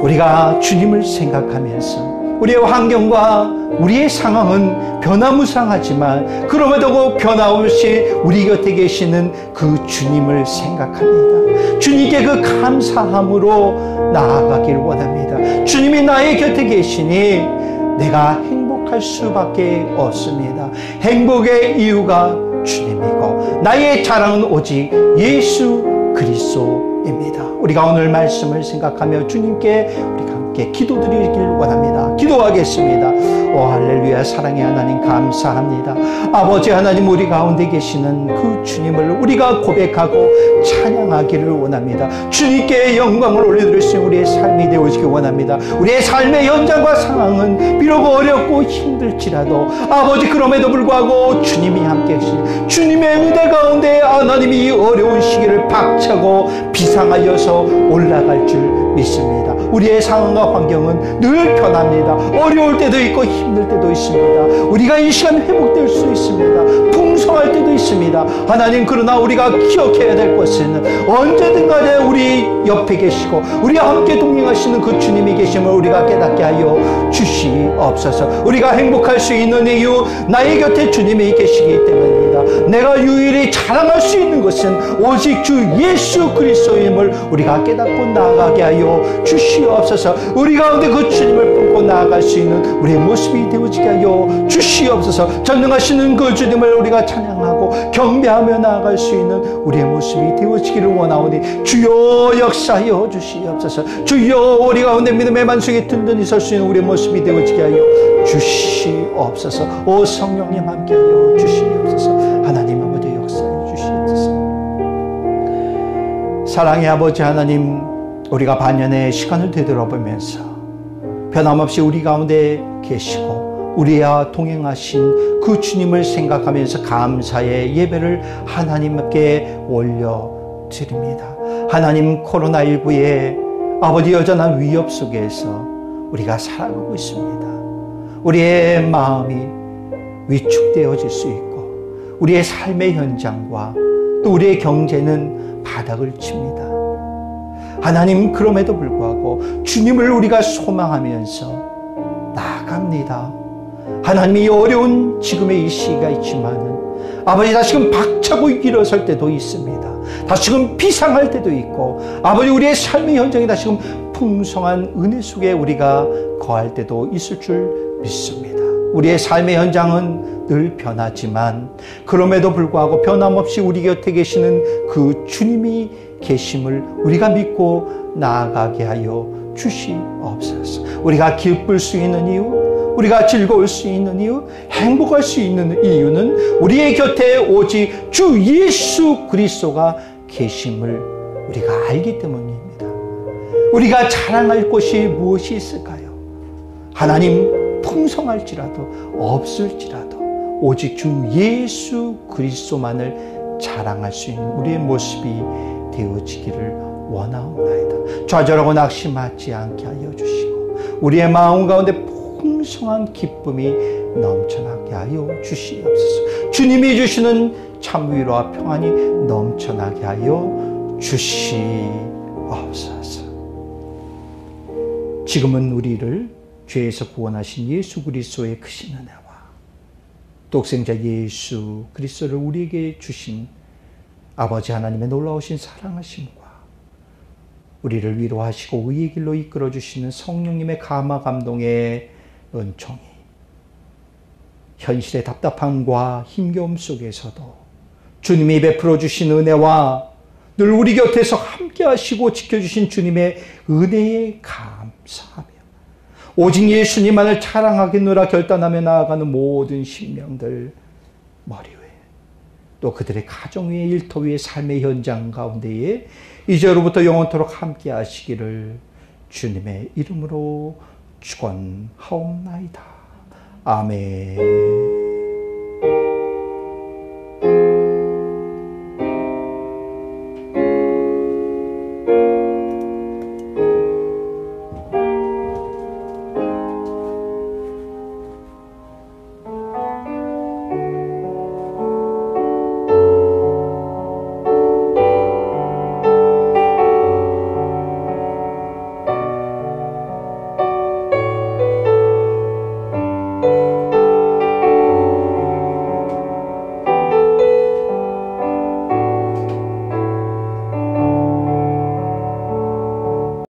Speaker 1: 우리가 주님을 생각하면서 우리의 환경과 우리의 상황은 변화무쌍하지만 그럼에도 변함없이 우리 곁에 계시는 그 주님을 생각합니다. 주님께 그 감사함으로 나아가길 원합니다. 주님이 나의 곁에 계시니 내가 행복할 수밖에 없습니다. 행복의 이유가 주님이고 나의 자랑은 오직 예수 그리스도입니다. 우리가 오늘 말씀을 생각하며 주님께 우리가 함께 기도드리길 원합니다. 기도하겠습니다. 오 할렐루야. 사랑의 하나님 감사합니다. 아버지 하나님, 우리 가운데 계시는 그 주님을 우리가 고백하고 찬양하기를 원합니다. 주님께 영광을 올려드릴 수 있는 우리의 삶이 되어지길 원합니다. 우리의 삶의 현장과 상황은 비록 어렵고 힘들지라도 아버지, 그럼에도 불구하고 주님이 함께 계신 주님의 은혜 가운데 하나님이 어려운 시기를 박차고 비상하여서 올라갈 줄 믿습니다. 우리의 상황과 환경은 늘 변합니다. 어려울 때도 있고 힘들 때도 있습니다. 우리가 이 시간 회복될 수 있습니다. 풍성할 때도 있습니다. 하나님, 그러나 우리가 기억해야 될 것은 언제든 간에 우리 옆에 계시고 우리와 함께 동행하시는 그 주님이 계심을 우리가 깨닫게 하여 주시옵소서. 우리가 행복할 수 있는 이유, 나의 곁에 주님이 계시기 때문입니다. 내가 유일히 자랑할 수 있는 것은 오직 주 예수 그리스도임을 우리가 깨닫고 나아가게 하여 주시옵소서. 우리 가운데 그 주님을 품고 나아갈 수 있는 우리의 모습이 되어지게 하여 주시옵소서. 전능하시는 그 주님을 우리가 찬양하고 경배하며 나아갈 수 있는 우리의 모습이 되어지기를 원하오니 주여 역사하여 주시옵소서. 주여 우리 가운데 믿음의 반석에 든든히 설 수 있는 우리의 모습이 되어지게 하여 주시옵소서. 오 성령님 함께하여 주시옵소서. 하나님 아버지 역사해 주시옵소서. 사랑의 아버지 하나님, 우리가 반년의 시간을 되돌아보면서 변함없이 우리 가운데 계시고 우리와 동행하신 그 주님을 생각하면서 감사의 예배를 하나님께 올려드립니다. 하나님, 코로나19의 아버지 여전한 위협 속에서 우리가 살아가고 있습니다. 우리의 마음이 위축되어질 수 있고 우리의 삶의 현장과 또 우리의 경제는 바닥을 칩니다. 하나님, 그럼에도 불구하고 주님을 우리가 소망하면서 나아갑니다. 하나님이 어려운 지금의 이 시기가 있지만은 아버지, 다시금 박차고 일어설 때도 있습니다. 다시금 비상할 때도 있고 아버지, 우리의 삶의 현장이 다시금 풍성한 은혜 속에 우리가 거할 때도 있을 줄 믿습니다. 우리의 삶의 현장은 늘 변하지만 그럼에도 불구하고 변함없이 우리 곁에 계시는 그 주님이 계심을 우리가 믿고 나아가게 하여 주시옵소서. 우리가 기쁠 수 있는 이유, 우리가 즐거울 수 있는 이유, 행복할 수 있는 이유는 우리의 곁에 오직 주 예수 그리스도가 계심을 우리가 알기 때문입니다. 우리가 자랑할 것이 무엇이 있을까요? 하나님 풍성할지라도 없을지라도 오직 주 예수 그리스도만을 자랑할 수 있는 우리의 모습이 되어지기를 원하옵나이다. 좌절하고 낙심하지 않게 하여 주시고 우리의 마음 가운데 풍성한 기쁨이 넘쳐나게 하여 주시옵소서. 주님이 주시는 참 위로와 평안이 넘쳐나게 하여 주시옵소서. 지금은 우리를 죄에서 구원하신 예수 그리스도의 크신 은혜와 독생자 예수 그리스도를 우리에게 주신 아버지 하나님의 놀라우신 사랑하심과 우리를 위로하시고 의의 길로 이끌어 주시는 성령님의 감화 감동의 은총이 현실의 답답함과 힘겨움 속에서도 주님이 베풀어 주신 은혜와 늘 우리 곁에서 함께 하시고 지켜주신 주님의 은혜에 감사하며 오직 예수님만을 자랑하겠노라 결단하며 나아가는 모든 심령들 머리 위에 또 그들의 가정 위에 일터 위에 삶의 현장 가운데에 이제로부터 영원토록 함께 하시기를 주님의 이름으로 축원하옵나이다. 아멘.